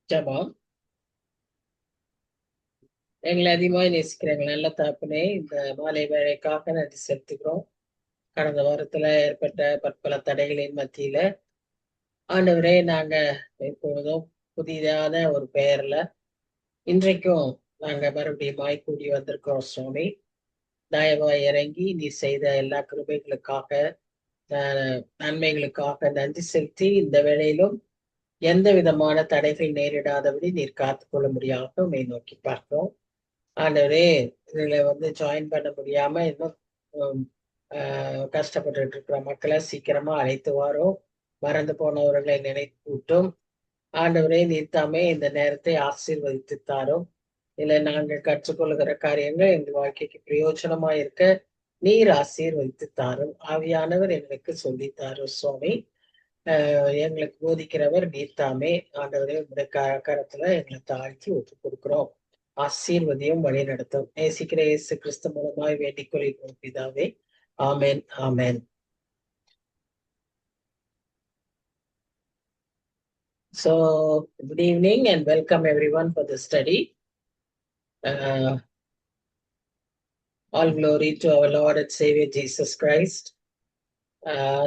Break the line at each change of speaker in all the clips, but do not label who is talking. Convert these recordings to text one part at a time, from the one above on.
ஜெபம். எங்களை அதிகமாக நேசிக்கிறேங்க நல்ல தகப்பனே, இந்த மாலை வேலைக்காக நன்றி செலுத்துகிறோம். கடந்த வாரத்துல ஏற்பட்ட பற்பல தடைகளின் மத்தியில ஆண்டவரே, நாங்க எப்பொழுதும் புதிதான ஒரு பெயர்ல இன்றைக்கும் நாங்க மறுபடியும் கூடி வந்திருக்கிறோம். சுவாமி, தயவாய் இறங்கி நீ செய்த எல்லா கிருபைகளுக்காக, நன்மைகளுக்காக நன்றி செலுத்தி இந்த வேளையிலும் எந்த விதமான தடைகள் நேரிடாதபடி நீர் காத்துக்கொள்ள முடியாம உம்மை நோக்கி பார்க்கிறோம். ஆண்டவரே, இதுல ஜாயின் பண்ண முடியாம இன்னும் உம், கஷ்டப்பட்டுட்டு இருக்கிற மக்களை சீக்கிரமா அழைத்து வாரோம். மறந்து போனவர்களை நினைப்பூட்டும். ஆண்டவரே, நீர்த்தாமே இந்த நேரத்தை ஆசீர்வதித்து தாரும். இதுல நாங்கள் கற்றுக்கொள்கிற காரியங்கள் எங்கள் வாழ்க்கைக்கு பிரயோஜனமா இருக்க நீர் ஆசீர்வதித்து தாரும். ஆவியானவர் எங்களுக்கு சொல்லி தாரும். சுவாமி, எங்களுக்கு போதிக்கிறவர் நீர்த்தாமே. ஆண்டவரே, உங்களுடைய கரத்துல எங்களை தாழ்த்தி ஒப்பு கொடுக்கிறோம். ஆசீர்வதியும் வழி நடத்தும். நேசிக்கிற இயேசு கிறிஸ்து மூலமாய் வேண்டிக் கொள்கிறோம் பிதாவே. ஆமென், ஆமென். So, good evening and welcome everyone for the study. All glory to our Lord and Savior Jesus Christ.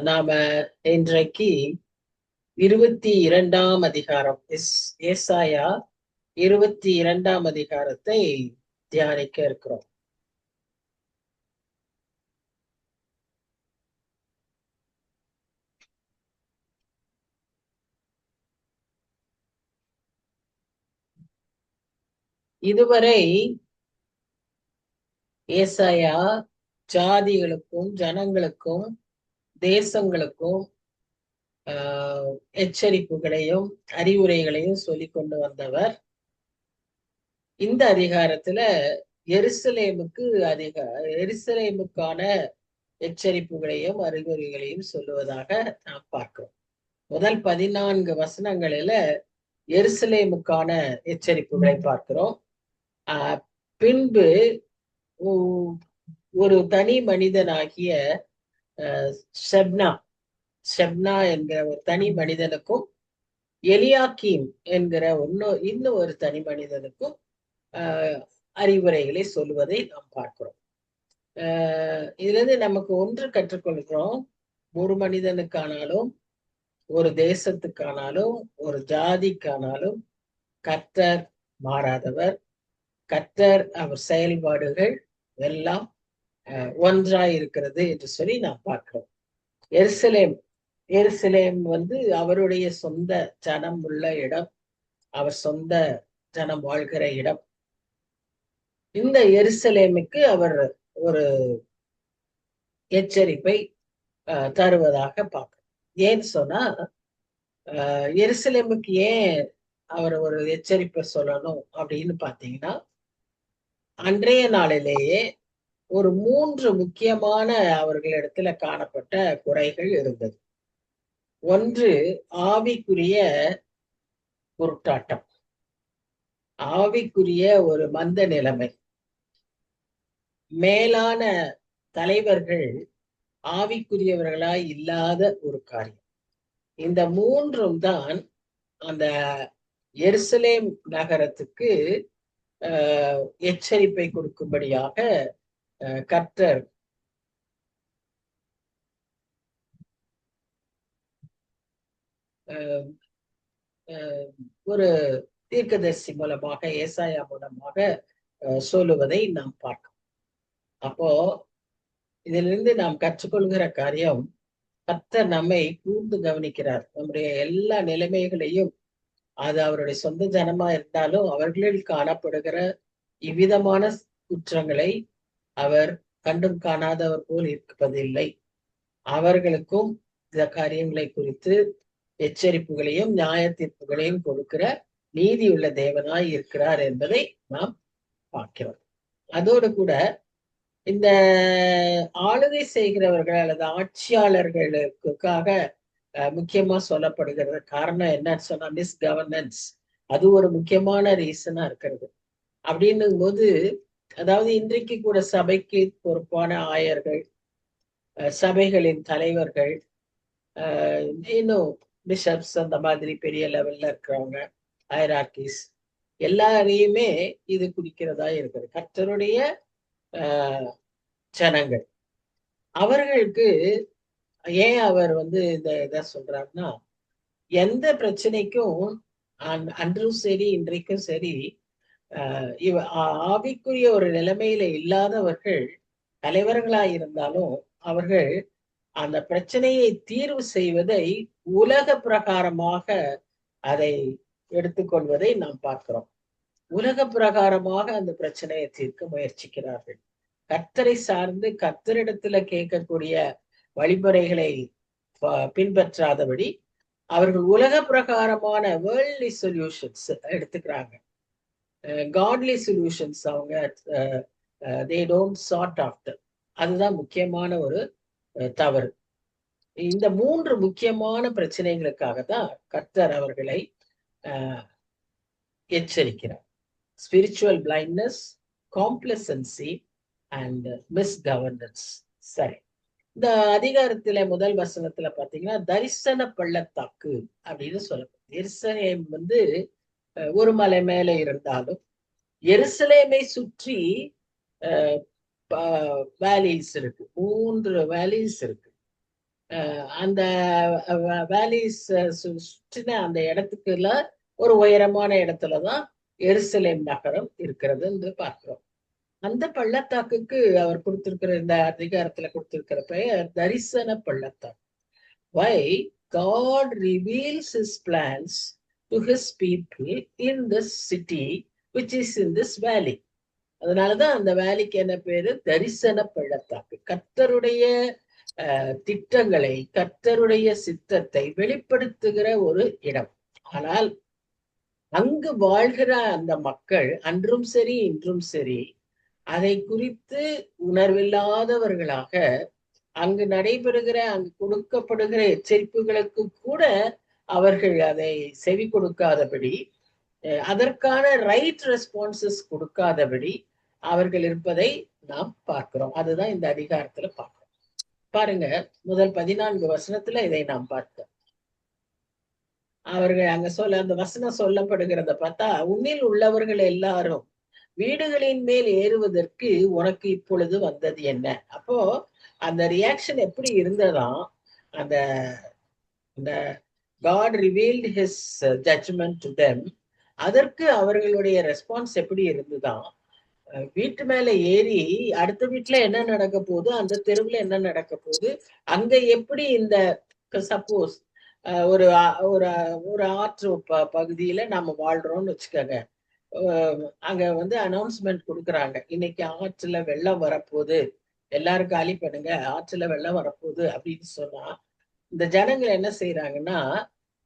நாம இன்றைக்கு 22ஆம் அதிகாரம், ஏசாயா 22ஆம் அதிகாரத்தை தியானிக்க இருக்கிறோம். இதுவரை ஏசாயா ஜாதிகளுக்கும் ஜனங்களுக்கும் தேசங்களுக்கும் எச்சரிப்புகளையும் அறிவுரைகளையும் சொல்லி கொண்டு வந்தவர். இந்த அதிகாரத்துல எருசலேமுக்கான எச்சரிப்புகளையும் அறிகுறிகளையும் சொல்லுவதாக நாம் பார்க்கிறோம். முதல் 14 வசனங்களில எருசலேமுக்கான எச்சரிப்புகளை பார்க்கிறோம். பின்பு ஒரு தனி மனிதனாகிய ஷெப்னா என்கிற ஒரு தனி மனிதனுக்கும் எலியாக்கீம் என்கிற இன்னும் ஒரு தனி மனிதனுக்கும் அறிவுரைகளை சொல்லுவதை நாம் பார்க்கிறோம். இதுல இருந்து நமக்கு ஒன்று கற்றுக்கொள்கிறோம். ஒரு மனிதனுக்கானாலும் ஒரு தேசத்துக்கானாலும் ஒரு ஜாதிக்கானாலும் கர்த்தர் மாறாதவர். கர்த்தர் அவர் செயல்பாடுகள் எல்லாம் ஒன்றாய் இருக்கிறது என்று சொல்லி நாம் பார்க்கிறோம். எருசலேம் அவருடைய சொந்த ஜனம் உள்ள இடம், அவர் சொந்த ஜனம் வாழ்கிற இடம். இந்த எருசலேமுக்கு அவர் ஒரு எச்சரிப்பை தருவதாக பார்க்கிறோம். ஏன்னு சொன்னா, எருசலேமுக்கு ஏன் அவர் ஒரு எச்சரிப்பை சொல்லணும் அப்படின்னு பாத்தீங்கன்னா, அன்றைய நாளிலேயே ஒரு 3 முக்கியமான அவர்களிடத்துல காணப்பட்ட குறைகள் இருந்தது. ஒன்று, ஆவிக்குரிய குருட்டாட்டம், ஆவிக்குரிய ஒரு மந்த நிலைமை. மேலான தலைவர்கள் ஆவிக்குரியவர்களாய் இல்லாத ஒரு காரியம். இந்த 3ம் தான் அந்த எருசலேம் நகரத்துக்கு எச்சரிப்பை கொடுக்கும்படியாக கர்த்தர் ஒரு தீர்க்கதரிசி மூலமாக, ஏசாயா மூலமாக சொல்லுவதை நாம் பார்க்கிறோம். அப்போ இதிலிருந்து நாம் கற்றுக்கொள்கிற காரியம், கர்த்தர் நம்மை கூர்ந்து கவனிக்கிறார். நம்முடைய எல்லா நிலைமைகளையும், அது அவருடைய சொந்த ஜனமா இருந்தாலும் அவர்களில் காணப்படுகிற இவ்விதமான குற்றங்களை அவர் கண்டும் காணாதவர் போல் இருப்பதில்லை. அவர்களுக்கும் இந்த காரியங்களை குறித்து எச்சரிப்புகளையும் நியாய தீர்ப்புகளையும் கொடுக்கிற நீதியுள்ள தேவனாய் இருக்கிறார் என்பதை நாம் பார்க்கிறோம். அதோடு கூட இந்த ஆளுகை செய்கிறவர்கள் அல்லது ஆட்சியாளர்களுக்காக முக்கியமா சொல்லப்படுகிறது காரணம் என்னன்னு சொன்னா, மிஸ்கவர்னன்ஸ். அது ஒரு முக்கியமான ரீசனா இருக்கிறது. அப்படின்னும் போது, அதாவது இன்றைக்கு கூட சபைக்கு பொறுப்பான ஆயர்கள், சபைகளின் தலைவர்கள், இன்னும் பிஷப்ஸ், அந்த மாதிரி பெரிய லெவல்ல இருக்கிறவங்க, ஹைரார்கிஸ் எல்லாரையுமே இது குறிக்கிறதா இருக்குது. கர்த்தருடைய ஜனங்கள் அவர்களுக்கு ஏன் அவர் வந்து இந்த இதை சொல்றாருன்னா, எந்த பிரச்சனைக்கும் அன்றும் சரி இன்றைக்கும் சரி ஆவிக்குரிய ஒரு நிலைமையில இல்லாதவர்கள் தலைவர்களாய் இருந்தாலும் அவர்கள் அந்த பிரச்சனையை தீர்வு செய்வதை உலக பிரகாரமாக அதை எடுத்துக்கொள்வதை நாம் பார்க்கிறோம். உலக பிரகாரமாக அந்த பிரச்சனையை தீர்க்க முயற்சிக்கிறார்கள். கர்த்தரை சார்ந்து கர்த்தரிடத்துல கேட்கக்கூடிய வழிமுறைகளை பின்பற்றாதபடி அவர்கள் உலக பிரகாரமான வேர்ல்ட்லி சொல்யூஷன்ஸ் எடுத்துக்கிறாங்க. காட்லி சொல்யூஷன்ஸ் அவங்க தே டோன்ட் சார்ட் ஆஃப்டர். அதுதான் முக்கியமான ஒரு தவறு. இந்த 3 முக்கியமான பிரச்சனைகளுக்காக தான் கர்த்தர் அவர்களை எச்சரிக்கிறார். Spiritual blindness, complacency and misgovernance. சரி, இந்த அதிகாரத்துல முதல் வசனத்துல பாத்தீங்கன்னா தரிசன பள்ளத்தாக்கு அப்படின்னு சொல்லப்படும். எருசலேம் வந்து ஒரு மலை மேல இருந்தாலும் எருசலேமை சுற்றி வேலிஸ் இருக்கு, 3 வேலிஸ் இருக்கு. அந்த வேலிஸ் சுற்றின அந்த இடத்துக்குள்ள ஒரு உயரமான இடத்துலதான் எருசலேம் நகரம் இருக்கிறது என்று பார்க்கிறோம். அந்த பள்ளத்தாக்குக்கு அவர் கொடுத்திருக்கிற இந்த அதிகாரத்துல கொடுத்திருக்கிற பெயர் தரிசன பள்ளத்தாக்கு. Why God reveals his plans to his people in this city which is in this valley. அதனாலதான் அந்த வேலிக்கு என்ன பேரு? தரிசன பள்ளத்தாக்கு. கர்த்தருடைய திட்டங்களை, கர்த்தருடைய சித்தத்தை வெளிப்படுத்துகிற ஒரு இடம். ஆனால் அங்கு வாழ்கிற அந்த மக்கள் அன்றும் சரி இன்றும் சரி அதை குறித்து உணர்வில்லாதவர்களாக அங்கு நடைபெறுகிற அங்கு கொடுக்கப்படுகிற எச்சரிப்புகளுக்கு கூட அவர்கள் அதை செவி கொடுக்காதபடி, அதற்கான ரைட் ரெஸ்பான்சஸ் கொடுக்காதபடி அவர்கள் இருப்பதை நாம் பார்க்கிறோம். அதுதான் இந்த அதிகாரத்துல பார்க்கிறோம். பாருங்க, முதல் 14 வசனத்துல இதை நாம் பார்த்தோம். அவர்கள் அங்க அந்த வசனம் சொல்லப்படுகிறத பார்த்தா, உன்னில் உள்ளவர்கள் எல்லாரும் வீடுகளின் மேல் ஏறுவதற்கு உனக்கு இப்பொழுது வந்தது என்ன? அப்போ அந்த ரியாக்ஷன் எப்படி இருந்ததாம்? அந்த God revealed his judgment to them. அதற்கு அவர்களுடைய ரெஸ்பான்ஸ் எப்படி இருந்துதான்? வீட்டு மேல ஏறி அடுத்த வீட்டுல என்ன நடக்க போகுது, அந்த தெருவுல என்ன நடக்க போகுது, அங்க எப்படி இந்த சப்போஸ் ஒரு ஒரு ஆற்று பகுதியில நாம வாழ்றோம்னு வச்சுக்கோங்க. அங்க வந்து அனௌன்ஸ்மெண்ட் கொடுக்குறாங்க, இன்னைக்கு ஆற்றுல வெள்ளம் வரப்போகுது, எல்லாரும் காலி பண்ணுங்க, ஆற்றுல வெள்ளம் வரப்போகுது அப்படின்னு சொன்னா இந்த ஜனங்கள் என்ன செய்யறாங்கன்னா,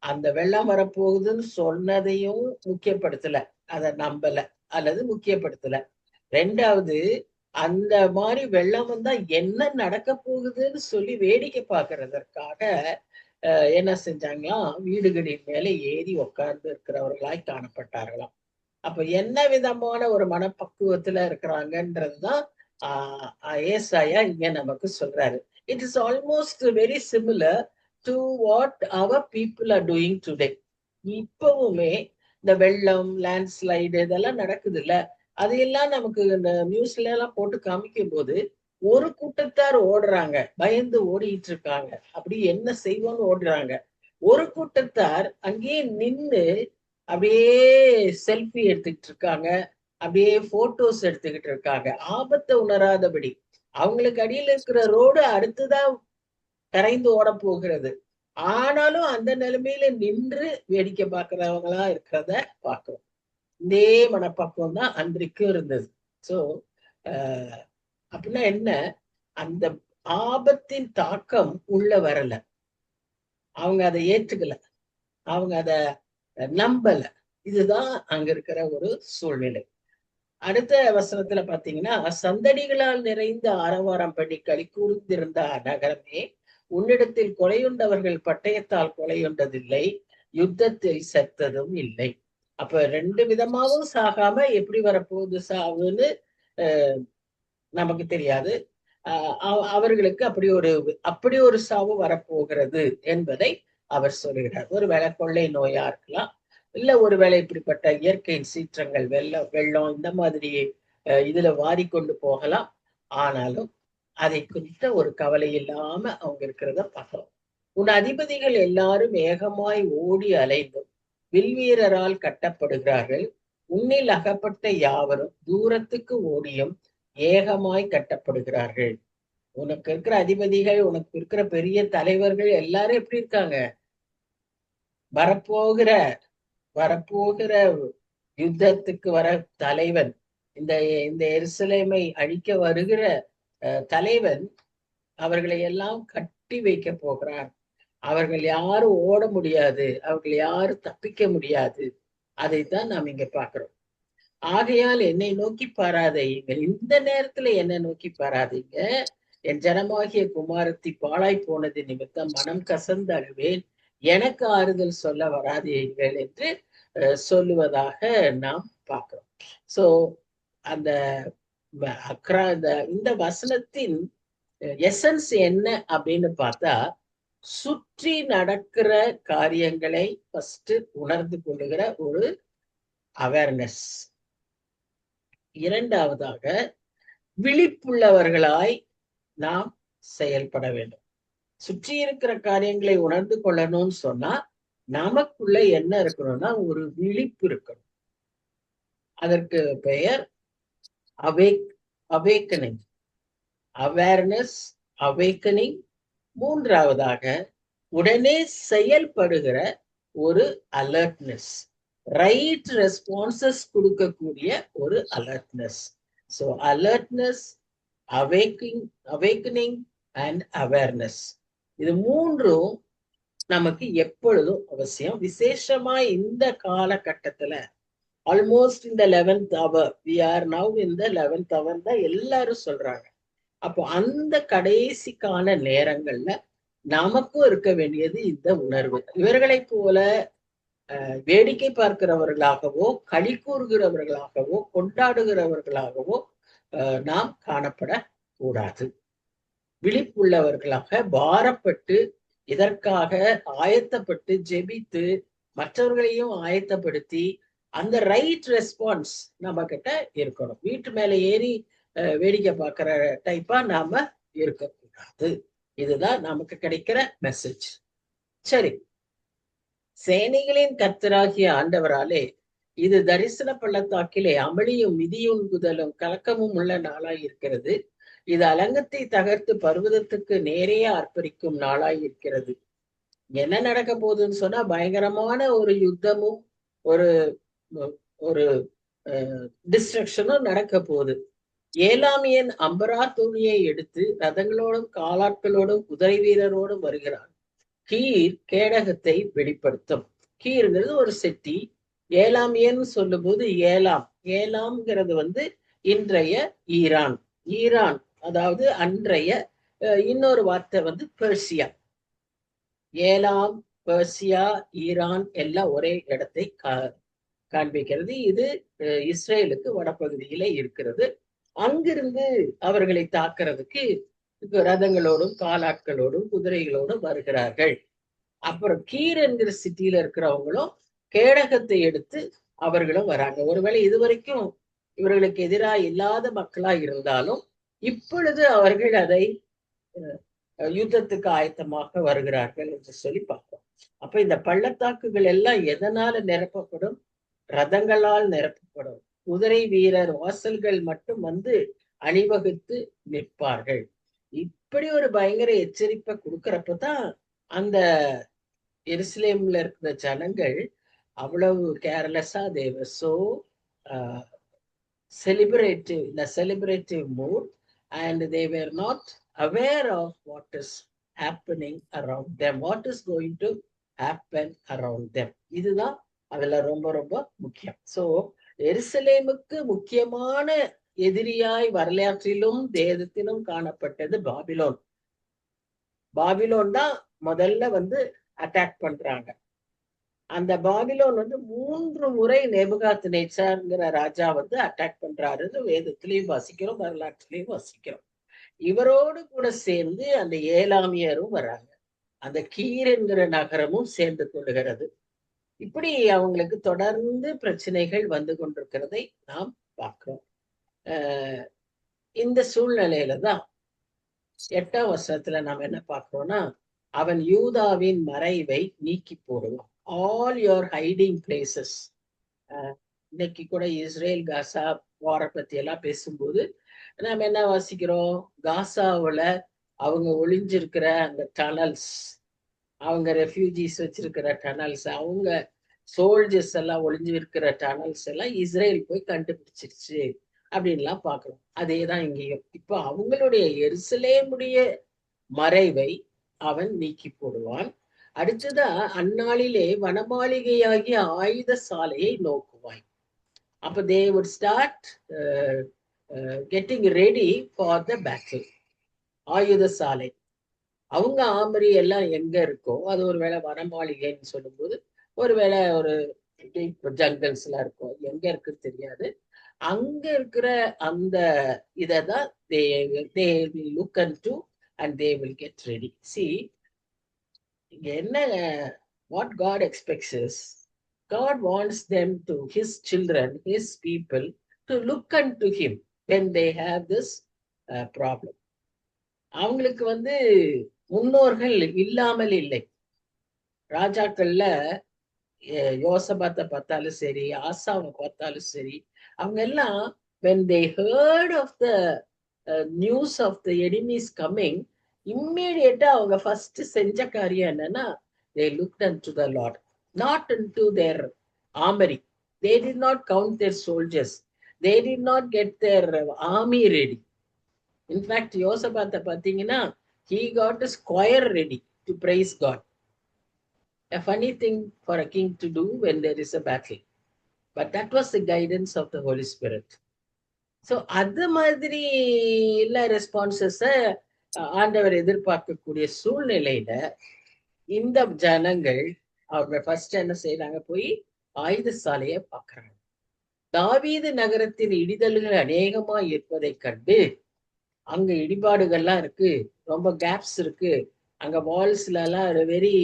அந்த வெள்ளம் வரப்போகுதுன்னு சொன்னதையும் முக்கியப்படுத்தல, அதை நம்பல அல்லது முக்கியப்படுத்தல. ரெண்டாவது, அந்த மாதிரி வெள்ளம் வந்தா என்ன நடக்க போகுதுன்னு சொல்லி வேடிக்கை பார்க்கறதற்காக என்ன செஞ்சாங்களாம், வீடுகளின் மேல ஏறி உட்கார்ந்து இருக்கிறவர்களாய் காணப்பட்டார்களாம். அப்ப என்ன விதமான ஒரு மனப்பக்குவத்துல இருக்கிறாங்கன்றதுதான் ஏசாயா இங்க நமக்கு சொல்றாரு. It is almost very similar to what our people are doing today. இப்பவுமே இந்த வெள்ளம், லேண்ட்ஸ்லைடு இதெல்லாம் நடக்குது இல்ல, அதையெல்லாம் நமக்கு இந்த நியூஸ்ல எல்லாம் போட்டு காமிக்கும் போது ஒரு கூட்டத்தார் ஓடுறாங்க, பயந்து ஓடிட்டு இருக்காங்க, அப்படி என்ன செய்வோம்னு ஓடுறாங்க. ஒரு கூட்டத்தார் அங்கேயே நின்று அப்படியே செல்ஃபி எடுத்துக்கிட்டு இருக்காங்க, அப்படியே போட்டோஸ் எடுத்துக்கிட்டு இருக்காங்க, ஆபத்தை உணராதபடி. அவங்களுக்கு அடியில் இருக்கிற ரோடு அடுத்துதான் கரைந்து ஓட போகிறது, ஆனாலும் அந்த நிலைமையில நின்று வேடிக்கை பார்க்கிறவங்களா இருக்கிறத பார்க்கிறோம். இதே மனப்பக்குவம் தான் அன்றைக்கும் இருந்தது. சோ அப்படின்னா என்ன, அந்த ஆபத்தின் தாக்கம் உள்ள வரல, அவங்க அதை ஏற்றுக்கல, அவங்க அதை நம்பல. இதுதான் அங்க இருக்கிற ஒரு சூழ்நிலை. அடுத்த வசனத்துல பாத்தீங்கன்னா, சந்தடிகளால் நிறைந்த ஆரவாரம் பண்ணி களி கூர்ந்திருந்த நகரமே, உன்னிடத்தில் கொலையுண்டவர்கள் பட்டயத்தால் கொலையுண்டதில்லை, யுத்தத்தில் செத்ததும் இல்லை. அப்ப 2 விதமாவும் சாகாம எப்படி வரப்போகுது சாவுன்னு நமக்கு தெரியாது. அவர்களுக்கு அப்படி ஒரு சாவு வரப்போகிறது என்பதை அவர் சொல்கிறார். ஒருவேளை கொள்ளை நோயா இருக்கலாம், இல்ல ஒருவேளை இப்படிப்பட்ட இயற்கை சீற்றங்கள் வெள்ளம் இந்த மாதிரி இதுல வாரிக்கொண்டு போகலாம். ஆனாலும் அதை குறித்த ஒரு கவலை இல்லாம அவங்க இருக்கிறத பார்க்கிறோம். உன் அதிபதிகள் எல்லாரும் ஏகமாய் ஓடி அலைந்தும் வில்வீரரால் கட்டப்படுகிறார்கள். உன்னில் அகப்பட்ட யாவரும் தூரத்துக்கு ஓடியும் ஏகமாய் கட்டப்படுகிறார்கள். உனக்கு இருக்கிற அதிபதிகள், உனக்கு இருக்கிற பெரிய தலைவர்கள் எல்லாரும் எப்படி இருக்காங்க? வரப்போகிற வரப்போகிற யுத்தத்துக்கு வர தலைவன், இந்த இந்த எருசலேமை அழிக்க வருகிற தலைவன் அவர்களை எல்லாம் கட்டி வைக்க போகிறார். அவர்கள் யாரும் ஓட முடியாது, அவர்கள் யாரும் தப்பிக்க முடியாது. அதைத்தான் நாம் இங்க பார்க்கிறோம். ஆகையால் என்னை நோக்கி பாராதீங்க, இந்த நேரத்துல என்ன நோக்கி பாராதீங்க. என் ஜனமாகிய குமாரத்தி பாழாய் போனது நிமித்தம் மனம் கசந்து அழுவேன், எனக்கு ஆறுதல் சொல்ல வராதீர்கள் என்று சொல்லுவதாக நாம் பார்க்கிறோம். சோ அந்த இந்த வசனத்தின் எசன்ஸ் என்ன அப்படின்னு பார்த்தா, சுற்றி நடக்கிற காரியங்களை ஃபர்ஸ்ட் உணர்ந்து கொள்ளுகிற ஒரு அவேர்னஸ். இரண்டாவதாக விழிப்புள்ளவர்களாய் நாம் செயல்பட வேண்டும். சுற்றி இருக்கிற காரியங்களை உணர்ந்து கொள்ளணும்னு சொன்னா நமக்குள்ள என்ன இருக்கணும்னா ஒரு விழிப்பு இருக்கணும். அதற்கு பெயர் அவேக்கனிங், அவேர்னஸ், அவேக்கனிங். மூன்றாவதாக உடனே செயல்படுகிற ஒரு அலர்ட்னஸ், ரைட் ரெஸ்பான்சஸ் கொடுக்கக்கூடிய ஒரு alertness. So alertness, awakening and awareness, இது மூன்றும் நமக்கு எப்பொழுதும் அவசியம். விசேஷமா இந்த காலகட்டத்துல ஆல்மோஸ்ட் இந்த 11th hour, we are now in the 11th hour தான் எல்லாரும் சொல்றாங்க. அப்போ அந்த கடைசிக்கான நேரங்கள்ல நமக்கும் இருக்க வேண்டியது இந்த உணர்வு. இவர்களை போல வேடிக்கை பார்க்கிறவர்களாகவோ, களி கூறுகிறவர்களாகவோ, கொண்டாடுகிறவர்களாகவோ நாம் காணப்படக்கூடாது. விழிப்புள்ளவர்களாக பாரப்பட்டு இதற்காக ஆயத்தப்பட்டு ஜெபித்து மற்றவர்களையும் ஆயத்தப்படுத்தி அந்த ரைட் ரெஸ்பான்ஸ் நம்ம கிட்ட இருக்கணும். வீட்டு மேல ஏறி வேடிக்கை பார்க்கிற டைப்பா நாம இருக்கக்கூடாது. இதுதான் நமக்கு கிடைக்கிற மெசேஜ். சரி, சேனைகளின் கர்த்தராகிய ஆண்டவராலே இது தரிசன பள்ளத்தாக்கிலே அமளியும் மிதியுங்குதலும் கலக்கமும் உள்ள நாளாய் இருக்கிறது. இது அலங்கத்தை தகர்த்து பர்வதத்துக்கு நேரே அர்ப்பணிக்கும் நாளாய் இருக்கிறது. என்ன நடக்க போகுதுன்னு சொன்னா பயங்கரமான ஒரு யுத்தமும் ஒரு ஒரு டிஸ்ட்ரக்ஷனும் நடக்க போகுது. ஏலாமியன் அம்பரா துணியை எடுத்து ரதங்களோடும் காலாட்களோடும் குதிரை வீரரோடும் வருகிறான். கீர் கேடகத்தை வெளிப்படுத்தும். கீருங்கிறது ஒரு செட்டி. ஏலாமியன் சொல்லும் போது ஏலாம்ங்கிறது இன்றைய ஈரான். ஈரான் அதாவது அன்றைய இன்னொரு வார்த்தை பெர்சியா. ஏலாம், பெர்சியா, ஈரான் எல்லாம் ஒரே இடத்தை காண்பிக்கிறது. இது இஸ்ரேலுக்கு வடபகுதியில இருக்கிறது. அங்கிருந்து அவர்களை தாக்குறதுக்கு ரதங்களோடும் காலாட்களோடும் குதிரைகளோடும் வருகிறார்கள். அப்புறம் கீர் என்கிற சிட்டியில இருக்கிறவங்களும் கேடகத்தை எடுத்து அவர்களும் வராங்க. ஒருவேளை இதுவரைக்கும் இவர்களுக்கு எதிராக இல்லாத மக்களா இருந்தாலும் இப்பொழுது அவர்கள் அதை யுத்தத்துக்கு ஆயத்தமாக வருகிறார்கள் என்று சொல்லி பார்ப்போம். அப்ப இந்த பள்ளத்தாக்குகள் எல்லாம் எதனால நிரப்பப்படும்? ரதங்களால் நிரப்பப்படும். குதிரை வீரர் வாசல்கள் மட்டும் அணிவகுத்து நிற்பார்கள். இப்படி ஒரு பயங்கர எச்சரிப்பை கொடுக்கறப்பதான் அந்த எருசலேம்ல இருக்கிற ஜனங்கள் அவ்வளவு கேர்லெஸ்ஸா they were so celebrative mood, and they were not aware of what is happening around them, what is going to happen around them. இதுதான் அதுல ரொம்ப ரொம்ப முக்கியம். சோ எருசலேமுக்கு முக்கியமான எதிரியாய் வரலாற்றிலும் வேதத்திலும் காணப்பட்டது பாபிலோன். பாபிலோன் தான் முதல்ல அட்டாக் பண்றாங்க. அந்த பாபிலோன் 3 முறை நேபுகாத்நேச்சார்ங்கிற ராஜா அட்டாக் பண்றாருன்னு வேதத்திலையும் வாசிக்கிறோம், வரலாற்றிலையும் வாசிக்கிறோம். இவரோடு கூட சேர்ந்து அந்த ஏலாமியரும் வராங்க. அந்த கீர் என்கிற நகரமும் சேர்ந்து கொள்ளுகிறது. இப்படி அவங்களுக்கு தொடர்ந்து பிரச்சனைகள் வந்து கொண்டிருக்கிறதை நாம் பார்க்கிறோம். இந்த சூழ்நிலையில தான் 8ஆம் வசனத்துல நாம் என்ன பார்க்கிறோம்னா, அவன் யூதாவின் மறைவை நீக்கி போடுவான். All your hiding places. இன்னைக்கு கூட இஸ்ரேல் காசா வார பத்தி எல்லாம் பேசும்போது நாம என்ன வாசிக்கிறோம்? காசாவுல அவங்க ஒளிஞ்சிருக்கிற அந்த டனல்ஸ், அவங்க ரெஃப்யூஜிஸ் வச்சிருக்கிற டனல்ஸ், அவங்க சோல்ஜர்ஸ் எல்லாம் ஒளிஞ்சு இருக்கிற டனல்ஸ் எல்லாம் இஸ்ரேல் போய் கண்டுபிடிச்சிருச்சு அப்படின்லாம் பார்க்கிறோம். அதேதான் இங்கேயும். இப்போ அவங்களுடைய எருசலேமுடைய மறைவை அவன் நீக்கி போடுவான். அடுத்ததா அந்நாளிலே வனமாளிகையாகிய ஆயுத சாலையை நோக்குவாய். அப்ப they would start getting ready for the battle. ஆயுத சாலை, அவங்க ஆமரி எல்லாம் எங்க இருக்கோ அது ஒருவேளை வனமாளிகைன்னு சொல்லும்போது ஒருவேளை ஒரு ஜங்கல்ஸ் எல்லாம் இருக்கும், எங்க இருக்குன்னு தெரியாது. அங்க இருக்கிற அந்த இததான் they will look into and they will get ready. See, இங்க என்ன, what God expects is, God wants them to, his children, his people, to look unto him when they have this problem. அவங்களுக்கு முன்னோர்கள் இல்லாமல் இல்லை. ராஜாக்கள்ல யோசபாத்தை பார்த்தாலும் சரி, ஆசாவை பார்த்தாலும் சரி, அவங்க எல்லாம் when they heard of the news of the enemies coming, immediate அவங்க ஃபர்ஸ்ட் செஞ்ச காரியம் என்னன்னா, they looked unto the Lord, not into their armory. They did not count their soldiers. They did not get their army ready. In fact, யோசபாத்தை பார்த்தீங்கன்னா, he got his choir ready to praise God. A funny thing for a king to do when there is a battle. But that was the guidance of the Holy Spirit. So அது மாதிரி இல்ல ரெஸ்பான்சஸ ஆண்டவர் எதிர்பார்க்கக்கூடிய சூழ்நிலையில இந்த ஜனங்கள் அவங்க first என்ன செய்யறாங்க? போய் ஆயுத சாலையை பார்க்கறாங்க. தாவீது நகரத்தின் இடிதல்கள் அநேகமா இருப்பதை கண்டு, அங்க இடிபாடுகள்லாம் இருக்கு, ரொம்ப கேப்ஸ் இருக்கு, அங்க வால்ஸ்ல எல்லாம் வெரி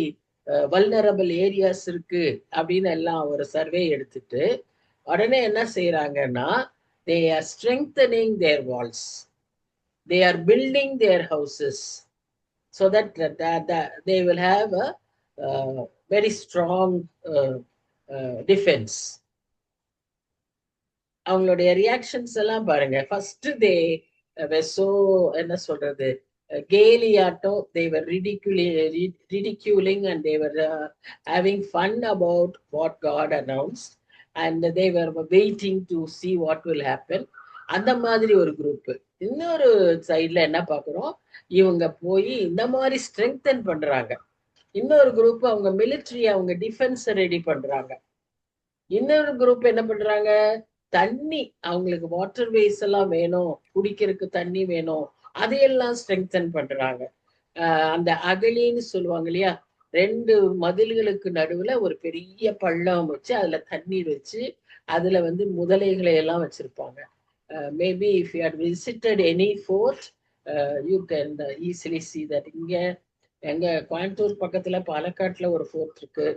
வல்னரபிள் ஏரியாஸ் இருக்கு அப்படின்னு எல்லாம் ஒரு சர்வே எடுத்துட்டு உடனே என்ன செய்யறாங்கன்னா, they are strengthening their walls, they are building their houses so that they will have a very strong defense. அவங்களுடைய ரியாக்ஷன்ஸ் எல்லாம் பாருங்க. ஃபர்ஸ்ட் தே so என்ன சொல்றது, கேலியாட்டம், they were ridiculing and they were having fun about what God announced and they were waiting to see what will happen. அந்த மாதிரி ஒரு group. இன்னொரு சைட்ல என்ன பார்க்கிறோம், இவங்க போய் இந்த மாதிரி ஸ்ட்ரெங்தன் பண்றாங்க. இன்னொரு குரூப் அவங்க மிலிட்ரி, அவங்க டிஃபென்ஸ் ரெடி பண்றாங்க. இன்னொரு குரூப் என்ன பண்றாங்க, தண்ணி, அவங்களுக்கு வாட்டர் வேஸ் எல்லாம் வேணும், குடிக்கிறதுக்கு தண்ணி வேணும், அதையெல்லாம் ஸ்ட்ரெங்தன் பண்றாங்க. அந்த அகலின்னு சொல்லுவாங்க இல்லையா, 2 மதில்களுக்கு நடுவுல ஒரு பெரிய பள்ளம் வச்சு அதுல தண்ணீர் வச்சு அதுல முதலைகளை எல்லாம் வச்சிருப்பாங்க. Maybe if you had visited any fort you can easily see that. இங்க எங்க கோயம்புத்தூர் பக்கத்துல பாலக்காட்டுல ஒரு ஃபோர்ட் இருக்கு,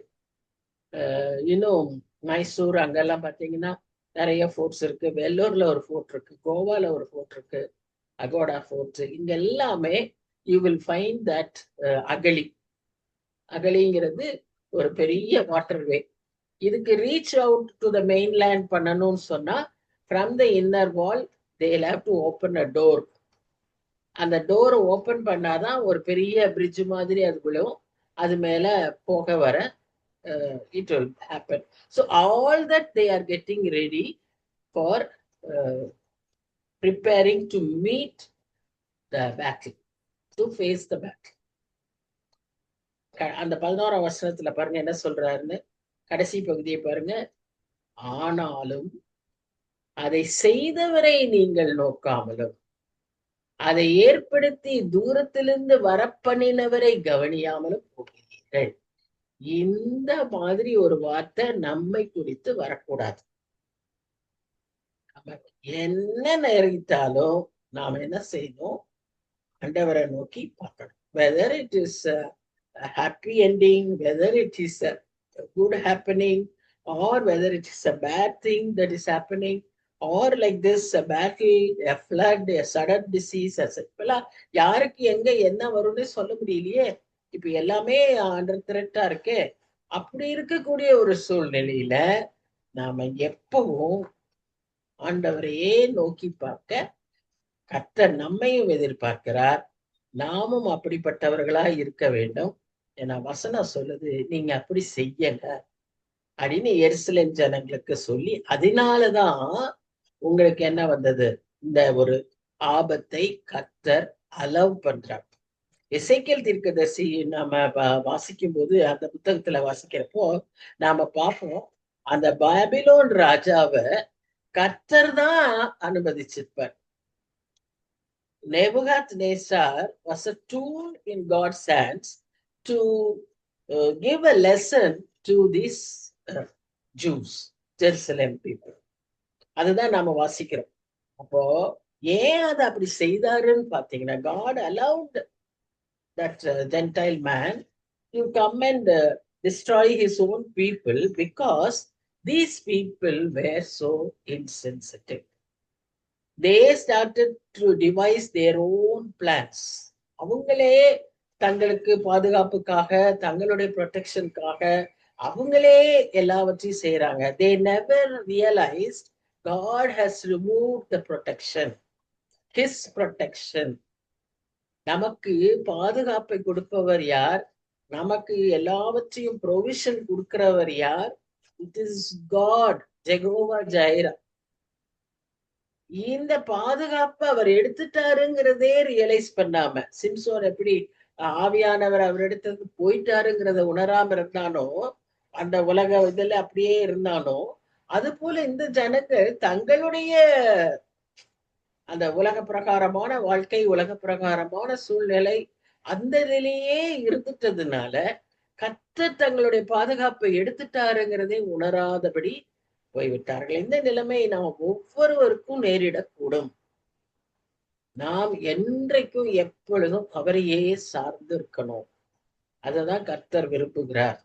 இன்னும் மைசூர் அங்கெல்லாம் பாத்தீங்கன்னா நிறைய ஃபோர்ட்ஸ் இருக்கு, வெள்ளூர்ல ஒரு ஃபோர்ட் இருக்கு, கோவால ஒரு ஃபோர்ட் இருக்கு, அகோடா ஃபோர்ட். இங்க எல்லாமே யூ வில் ஃபைண்ட் தட் அகலி. அகலிங்கிறது ஒரு பெரிய வாட்டர்வே. இதுக்கு reach out to the mainland பண்ணணும்னு சொன்னா from the inner wall they will have to open a door. அந்த டோரை ஓப்பன் பண்ணாதான் ஒரு பெரிய பிரிட்ஜ் மாதிரி அதுக்குள்ளும் அது மேல போக வர it will happen. So all that they are getting ready for preparing to meet the battle, to face the battle. அந்த 11ஆம் வசனத்துல பாருங்க என்ன சொல்றாருன்னு, கடைசி பகுதியை பாருங்க. ஆனாலும் அதை செய்தவரை நீங்கள் நோக்காமலும் அதை ஏற்படுத்தி தூரத்திலிருந்து வரப்பண்ணினவரை கவனியாமலும் போகிறீர்கள். இந்த மாதிரி ஒரு வார்த்தை நம்மை குறித்து வரக்கூடாது. என்ன நேரிட்டாலும் நாம என்ன செய்யணும், ஆண்டவரை நோக்கி பார்க்கணும். Whether it is happy ending, whether it is good happening, or whether it is a bad thing that is happening, or like this, a battle, a flood, a sudden disease, இப்பெல்லாம் யாருக்கு எங்க என்ன வரும்னு சொல்ல முடியலையே. இப்ப எல்லாமே அண்டர் த்ரெட்டா இருக்கே. அப்படி இருக்கக்கூடிய ஒரு சூழ்நிலையில நாம எப்பவும் ஆண்டவரையே நோக்கி பார்க்க கர்த்தர் நம்மையும் எதிர்பார்க்கிறார். நாமும் அப்படிப்பட்டவர்களா இருக்க வேண்டும். ஏன்னா வசனம் சொல்லுது, நீங்க அப்படி செய்யல அப்படின்னு எருசலேம் ஜனங்களுக்கு சொல்லி, அதனாலதான் உங்களுக்கு என்ன வந்தது, இந்த ஒரு ஆபத்தை கர்த்தர் அலவ் பண்றார். எசேக்கியேல் தீர்க்கதரிசி நாம வாசிக்கும் போது, அந்த புத்தகத்துல வாசிக்கிறப்போ நாம பார்ப்போம், அந்த பாபிலோன் ராஜாவை கர்த்தர் தான் அனுமதிச்சிருப்பார். Nebuchadnezzar was a tool in God's hands to give a lesson to these Jews, Jerusalem people. அதுதான் நாம வாசிக்கிறோம். அப்போ ஏன் அதை அப்படி செய்தாருன்னு பாத்தீங்கன்னா, God allowed that Gentile man to come and destroy his own people because these people were so insensitive. They started to devise their own plans. அவங்களே தங்களுக்கு பாதுகாப்புக்காக, தங்களுடைய ப்ரொடெக்ஷனுக்காக அவங்களே எல்லாவற்றையும் செய்யறாங்க. They never realized God has removed the protection, His protection. நமக்கு பாதுகாப்பை கொடுப்பவர் யார்? நமக்கு எல்லாவற்றையும் ப்ரொவிஷன் கொடுக்கிறவர் யார்? It is God, Jehovah Jireh. இந்த பாதுகாப்பை அவர் எடுத்துட்டாருங்கிறதே ரியலைஸ் பண்ணாம, சிம்சோன் எப்படி ஆவியானவர் அவர் எடுத்தது போயிட்டாருங்கிறத உணராம இருந்தானோ, அந்த உலக இதுல அப்படியே இருந்தானோ, அது போல இந்த ஜனங்கள் தங்களுடைய அந்த உலக பிரகாரமான வாழ்க்கை, உலக பிரகாரமான சூழ்நிலை, அந்த நிலையே இருந்துட்டதுனால கர்த்தர் தங்களுடைய பாதுகாப்பை எடுத்துட்டாருங்கிறதை உணராதபடி போய்விட்டார்கள். இந்த நிலைமை நாம் ஒவ்வொருவருக்கும் நேரிடக்கூடும். நாம் என்றைக்கும் எப்பொழுதும் அவரையே சார்ந்து இருக்கணும். அததான் கர்த்தர் விரும்புகிறார்.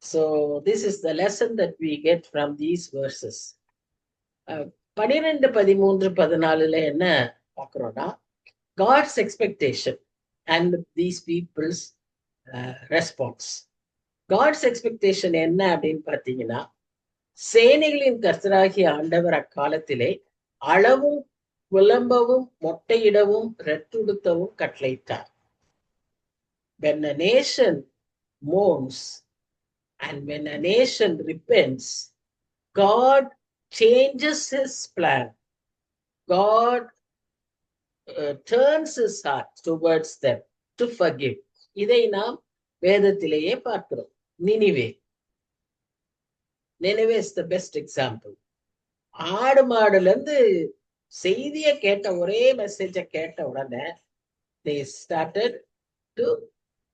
So this is the lesson that we get from these verses. 12, 13, 14 என்ன பார்க்கிறோம்னா, God's expectation and these people's response. God's expectation என்ன அப்படின்னு பார்த்தீங்கன்னா, சேனைகளின் கர்த்தராகிய ஆண்டவர் அக்காலத்திலே அளவும் புலம்பவும் மொட்டையிடவும் ரெட்டுடுத்தவும் கட்டளையிட்டார். When a nation mourns and when a nation repents, God changes his plan. God turns his heart towards them to forgive. இதை நாம் வேதத்திலேயே பார்க்கிறோம். Nineveh is the best example. ஆடு மாடுல இருந்து செய்திய கேட்ட ஒரே மெசேஜ கேட்ட உடனே they started to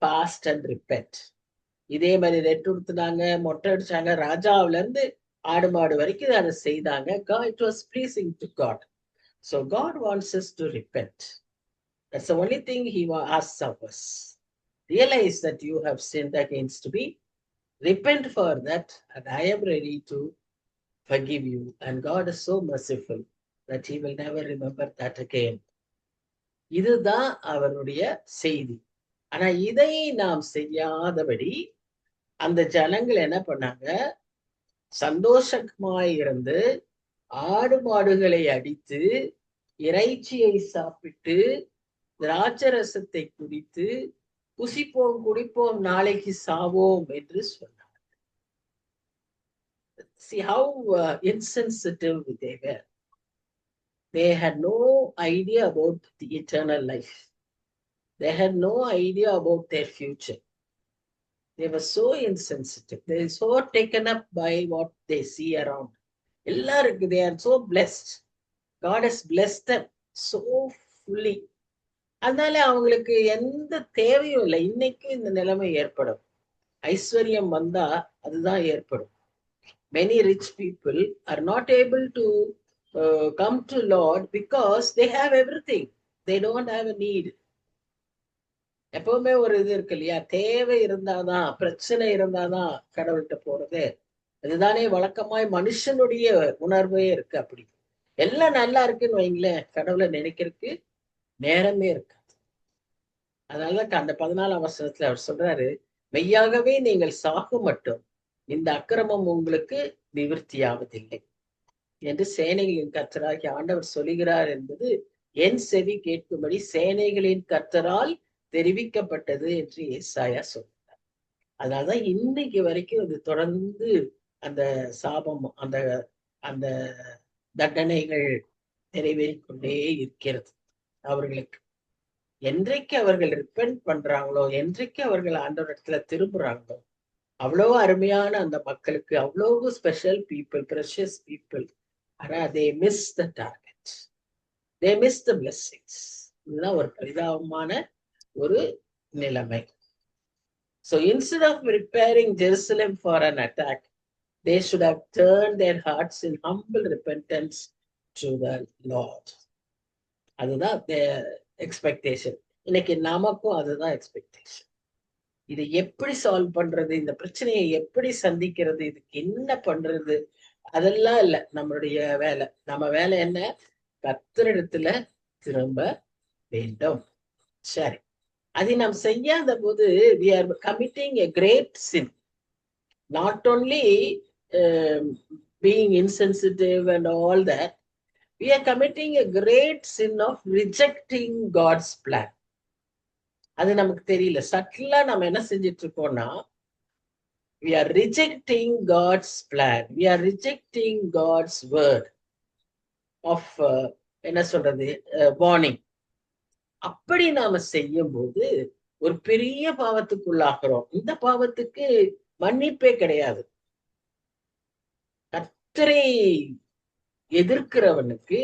fast and repent. இதே மாதிரி ரெட்டுடுத்துனாங்க, மொட்டை அடிச்சாங்க. ராஜாவில இருந்து ஆடு மாடு வரைக்கும் அதை செய்தாங்க. It was pleasing to God. So God wants us to repent. That's the only thing He asks of us. Realize that you have sinned against me. Repent for that, and I am ready to forgive you. And God is so merciful that He will never remember that again. இதுதான் அவருடைய செய்தி. ஆனா இதை நாம் செய்யாதபடி அந்த ஜனங்கள் என்ன பண்ணாங்க, சந்தோஷமாய் இருந்து ஆடு மாடுகளை அடித்து இறைச்சியை சாப்பிட்டு திராட்சரசத்தை குடித்து புசிப்போம் குடிப்போம் நாளைக்கு சாவோம் என்று சொன்னார். See how insensitive they were. They had no idea about the eternal life. They had no idea about their future. They were so insensitive. They were so taken up by what they see around. எல்லாருக்கும் they are so blessed. God has blessed them so fully. அதனால அவங்களுக்கு எந்த தேவையும் இல்லை. இன்னைக்கு இந்த நிலைமை ஏற்படும். ஐஸ்வர்யம் வந்தா அதுதான் ஏற்படும். Many rich people are not able to come to Lord because they have everything. They don't have a need. எப்பவுமே ஒரு இது இருக்கு இல்லையா, தேவை இருந்தாதான், பிரச்சனை இருந்தாதான் கடவுள்கிட்ட போறது. இதுதானே வழக்கமாய் மனுஷனுடைய உணர்வே இருக்கு. அப்படி எல்லாம் நல்லா இருக்குன்னு வைங்களேன், கடவுளை நினைக்கிறதுக்கு நேரமே இருக்கு. அதனாலதான் அந்த 14ஆம் வசனத்துல அவர் சொல்றாரு, மெய்யாகவே நீங்கள் சாகும் மட்டும் இந்த அக்கிரமம் உங்களுக்கு நிவர்த்தியாவதில்லை என்று சேனைகளின் கர்த்தராகிய ஆண்டவர் சொல்லுகிறார் என்பது என் செவி கேட்கும்படி சேனைகளின் கர்த்தரால் தெரிவிக்கப்பட்டது என்று ஏசாயா சொல்றார். அதனாலதான் இன்னைக்கு வரைக்கும் அது தொடர்ந்து அந்த சாபம், அந்த அந்த தண்டனைகள் நிறைவேறிக் கொண்டே இருக்கிறது அவர்களுக்கு. என்றைக்கு அவர்கள் ரிப்பெண்ட் பண்றாங்களோ, என்றைக்கு அவர்கள் ஆண்டவரிடத்துல திரும்புறாங்களோ, அவ்வளவு அருமையான அந்த மக்களுக்கு அவ்வளவு ஸ்பெஷல் பீப்புள், ப்ரெஷியஸ் பீப்புள். ஆனா they miss the target, they miss the blessings. இதுதான் ஒரு பரிதாபமான ஒரு நிலைமை. So instead of preparing Jerusalem for an attack, they should have turned their hearts in humble repentance to the Lord. அதுதான் expectation. இன்னைக்கு நமக்கும் அதுதான் எக்ஸ்பெக்டேஷன். இதை எப்படி சால்வ் பண்றது, இந்த பிரச்சனையை எப்படி சந்திக்கிறது, இதுக்கு என்ன பண்றது, அதெல்லாம் இல்ல நம்மளுடைய வேலை. நம்ம வேலை என்ன? கர்த்தரிடத்துல திரும்ப வேண்டும். சரி, அதை நாம் செய்யாத போது we are committing a great sin. Not only being insensitive and all that, we are committing a great sin of rejecting God's plan. அது நமக்கு தெரியல. சட்டிலா நம்ம என்ன செஞ்சிட்டு இருக்கோம்னா, we are rejecting God's plan, we are rejecting God's word of என்ன சொல்றது, warning. அப்படி நாம செய்யும் போது ஒரு பெரிய பாவத்துக்குள்ளாகிறோம். இந்த பாவத்துக்கு மன்னிப்பே கிடையாது. கர்த்தரை எதிர்க்கிறவனுக்கு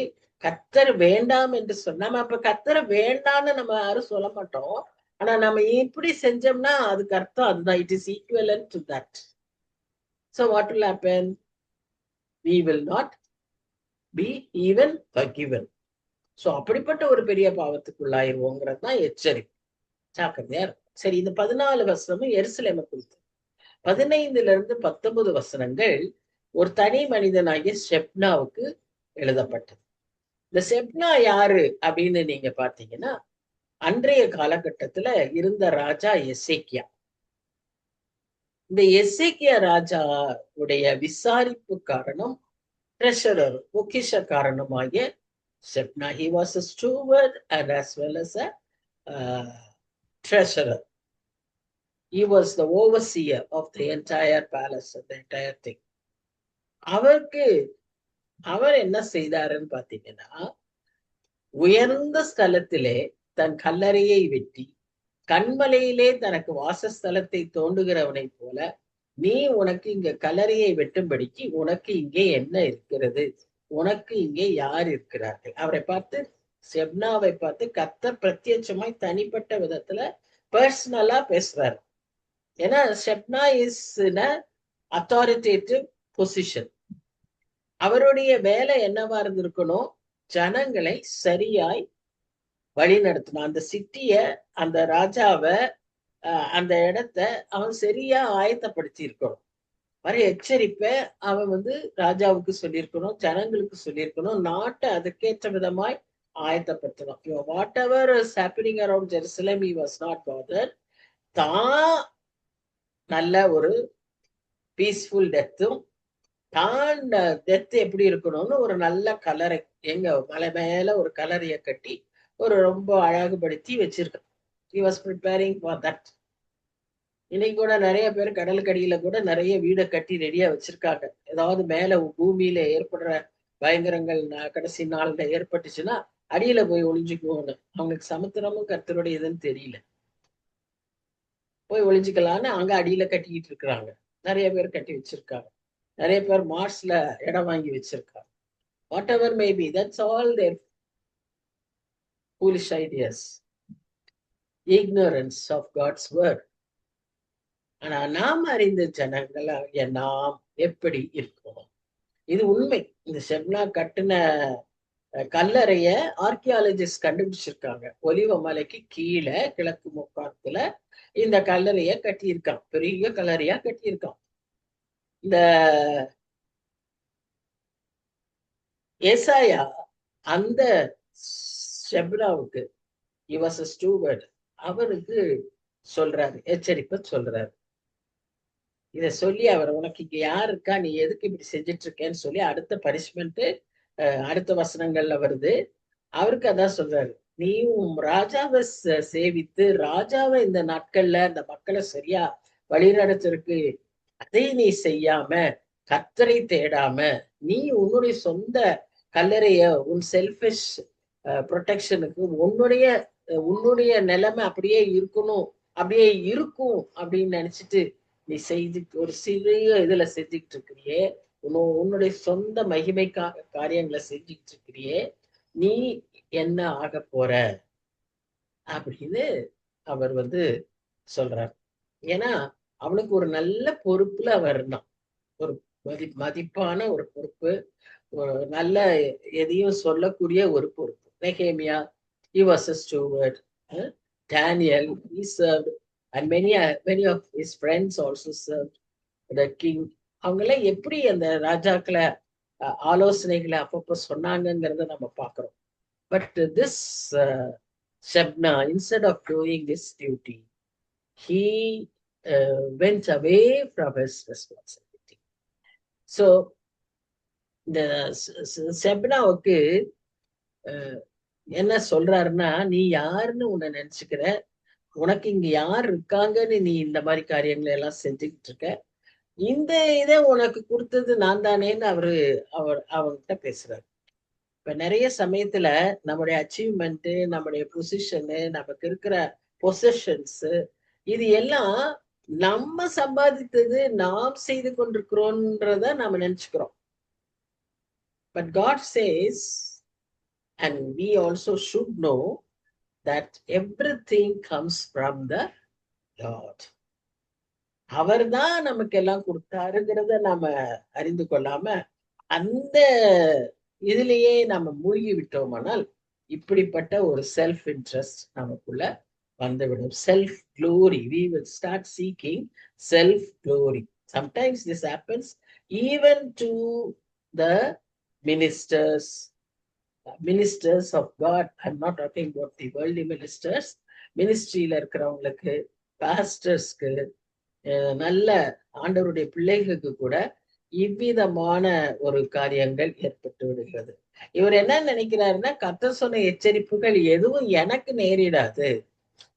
கர்த்தர் வேண்டாம் என்று சொன்னா, அப்ப கர்த்தரை வேண்டாம்னு நம்ம யாரும் சொல்ல மாட்டோம். ஆனா நம்ம இப்படி செஞ்சோம்னா அதுக்கு அர்த்தம் அதுதான். It is equivalent to that. So what will happen? We will not be even forgiven. So அப்படிப்பட்ட ஒரு பெரிய பாவத்துக்குள்ளாயிருவோங்கிறது தான் எச்சரிக்கை. ஜாக்கிரதையா இருக்கும். சரி, இந்த 14 வசனமும் எருசலேமை குறித்து. 15 - 19 வசனங்கள் ஒரு தனி மனிதனாகிய ஷெப்னாவுக்கு எழுதப்பட்டது. இந்த ஷெப்னா யாரு அப்படின்னு நீங்க பாத்தீங்கன்னா, அன்றைய காலகட்டத்துல இருந்த ராஜா எசேக்கியா. இந்த எசேக்கியா ராஜா உடைய விசாரிப்பு காரணம் treasurer, பொக்கிஷக்காரனுமாகிய ஷெப்னா. He was a steward and as well as a treasurer. He was the overseer of the entire palace and the entire thing. அவர் என்ன செய்தாருன்னு பாத்தீங்கன்னா, உயர்ந்த ஸ்தலத்திலே தன் கல்லறையை வெட்டி கண்மலையிலே தனக்கு வாசஸ்தலத்தை தோண்டுகிறவனை போல, நீ உனக்கு இங்க கல்லறையை வெட்டும்படிக்கு உனக்கு இங்கே என்ன இருக்கிறது, உனக்கு இங்கே யார் இருக்கிறார்கள்? அவரை பார்த்து, ஷெப்னாவை பார்த்து கர்த்தர் பிரத்யட்சமாய் தனிப்பட்ட விதத்துல பர்சனலா பேசுறாரு. ஏன்னா Shebna is in a authoritative position. அவருடைய வேலை என்னவா இருந்திருக்கணும்? ஜனங்களை சரியாய் வழி நடத்தணும். அந்த சிட்டிய, அந்த ராஜாவை, அந்த இடத்த அவன் சரியா ஆயத்தப்படுத்தி இருக்கணும். வர எச்சரிப்பை அவன் ராஜாவுக்கு சொல்லியிருக்கணும், ஜனங்களுக்கு சொல்லியிருக்கணும், நாட்டை அதுக்கேற்ற விதமாய் ஆயத்தப்படுத்தணும். Whatever is happening around Jerusalem, he was not bothered. தான் நல்ல ஒரு பீஸ்ஃபுல் டெத்தும், தான் டெத் எப்படி இருக்கணும்னு ஒரு நல்ல கலரை, எங்க மலை மேல ஒரு கலரைய கட்டி ஒரு ரொம்ப அழகுபடுத்தி வச்சிருக்க. He was preparing for that. இன்னைக்கு கூட நிறைய பேர் கடலுக்கடியில கூட நிறைய வீடை கட்டி ரெடியா வச்சிருக்காங்க. ஏதாவது மேல பூமியில ஏற்படுற பயங்கரங்கள் கடைசி நாள்ல ஏற்பட்டுச்சுன்னா அடியில போய் ஒளிஞ்சுக்குவோன்னு. அவங்களுக்கு சமுத்திரமும் கர்த்தருடைய இதுன்னு தெரியல, போய் ஒளிஞ்சுக்கலான்னு அங்க அடியில கட்டிக்கிட்டு இருக்கிறாங்க. நிறைய பேர் கட்டி வச்சிருக்காங்க. நிறைய பேர் மார்ஸ்ல இடம் வாங்கி வச்சிருக்காங்க. Whatever maybe, that's all their foolish ideas, ignorance of God's word. ஆனா நாம் அறிந்த ஜனங்கள் நாம் எப்படி இருக்கோம்? இது உண்மை. இந்த ஷெப்னா கட்டின கல்லறைய ஆர்கியாலஜிஸ்ட் கண்டுபிடிச்சிருக்காங்க. ஒலிவ மலைக்கு கீழே கிழக்கு முக்காத்துல இந்த கல்லறைய கட்டியிருக்கான். பெரிய கல்லறையா கட்டியிருக்கான். இந்த ஏசாயா அந்த ஷெப்னாவுக்கு இவஸ் ஸ்டூவர்ட் அவருக்கு சொல்றாரு, எச்சரிப்பை சொல்றாரு. இத சொல்லி அவர் உனக்கு இங்க யார் இருக்கா, நீ எதுக்கு இப்படி செஞ்சிட்டு இருக்கேன்னு சொல்லி அடுத்த பனிஷ்மெண்ட் அடுத்த வசனங்கள்ல வருது. அவருக்கு அதான் சொல்றாரு, நீ உன் ராஜாவை சேவித்து ராஜாவை இந்த நாட்கள்ல இந்த மக்களை சரியா வழிநடத்திருக்கு, அதை நீ செய்யாம கர்த்தரை தேடாம நீ உன்னுடைய சொந்த கல்லறைய உன் செல்ஃபிஷ் ப்ரொடெக்ஷனுக்கு உன்னுடைய நிலைமை அப்படியே இருக்கணும், அப்படியே இருக்கும் அப்படின்னு நினைச்சிட்டு நீ செய்து ஒரு சிறிய இதுல செஞ்சுக்கிட்டு இருக்கிறியே, உன்னுடைய சொந்த மகிமைக்காக காரியங்களை செஞ்சுக்கிட்டு இருக்கிறியே, நீ என்ன ஆக போற அப்படின்னு அவர் சொல்றார். ஏன்னா அவனுக்கு ஒரு நல்ல பொறுப்புல அவர் இருந்தான். ஒரு மதிப்பான ஒரு பொறுப்பு, ஒரு நல்ல எதையும் சொல்லக்கூடிய ஒரு பொறுப்பு. நெகேமியா, he was a steward. Daniel, he served, and many of his friends also served the king. அவங்கெல்லாம் எப்படி அந்த ராஜாக்களை ஆலோசனைகளை அப்பப்போ சொன்னாங்கிறத நம்ம பார்க்கிறோம். But this Shebna, instead of doing this duty, he went away from his responsibility. So இந்த ஷெப்னாவுக்கு என்ன சொல்றாருன்னா, நீ யாருன்னு உன்னை நினைச்சுக்கிற, உனக்கு இங்க யார் இருக்காங்கன்னு நீ இந்த மாதிரி காரியங்களை எல்லாம் செஞ்சுக்கிட்டு இருக்க, இந்த இதை உனக்கு கொடுத்தது நான் தானேன்னு அவர்கிட்ட பேசுறாரு. இப்ப நிறைய சமயத்துல நம்முடைய அச்சீவ்மெண்ட், நம்முடைய பொசிஷனு, நமக்கு இருக்கிற பொசிஷன்ஸ், இது எல்லாம் நம்ம சம்பாதித்தது, நாம் செய்து கொண்டிருக்கிறோன்றத நாம நினைச்சுக்கிறோம். But God says, and we also should know, that everything comes from the Lord. அவர்தான் நமக்கு எல்லாம் கொடுத்தாருங்கிறத நாம அறிந்து கொள்ளாம அந்த இதுலயே நாம மூழ்கி விட்டோமானால் இப்படிப்பட்ட ஒரு செல்ஃப் இன்ட்ரெஸ்ட் நமக்குள்ள வந்துவிடும். Self glory, we will start seeking self glory. Sometimes this happens even to the ministers of God. I'm not talking about the worldly ministers. மினிஸ்ட்ரியில இருக்கிறவங்களுக்கு, பாஸ்டர்ஸ்க்கு, நல்ல ஆண்டவருடைய பிள்ளைகளுக்கு கூட இவ்விதமான ஒரு காரியங்கள் ஏற்பட்டு விடுகிறது. இவர் என்ன நினைக்கிறாருன்னா, கர்த்தர் சொன்ன எச்சரிப்புகள் எதுவும் எனக்கு நேரிடாது,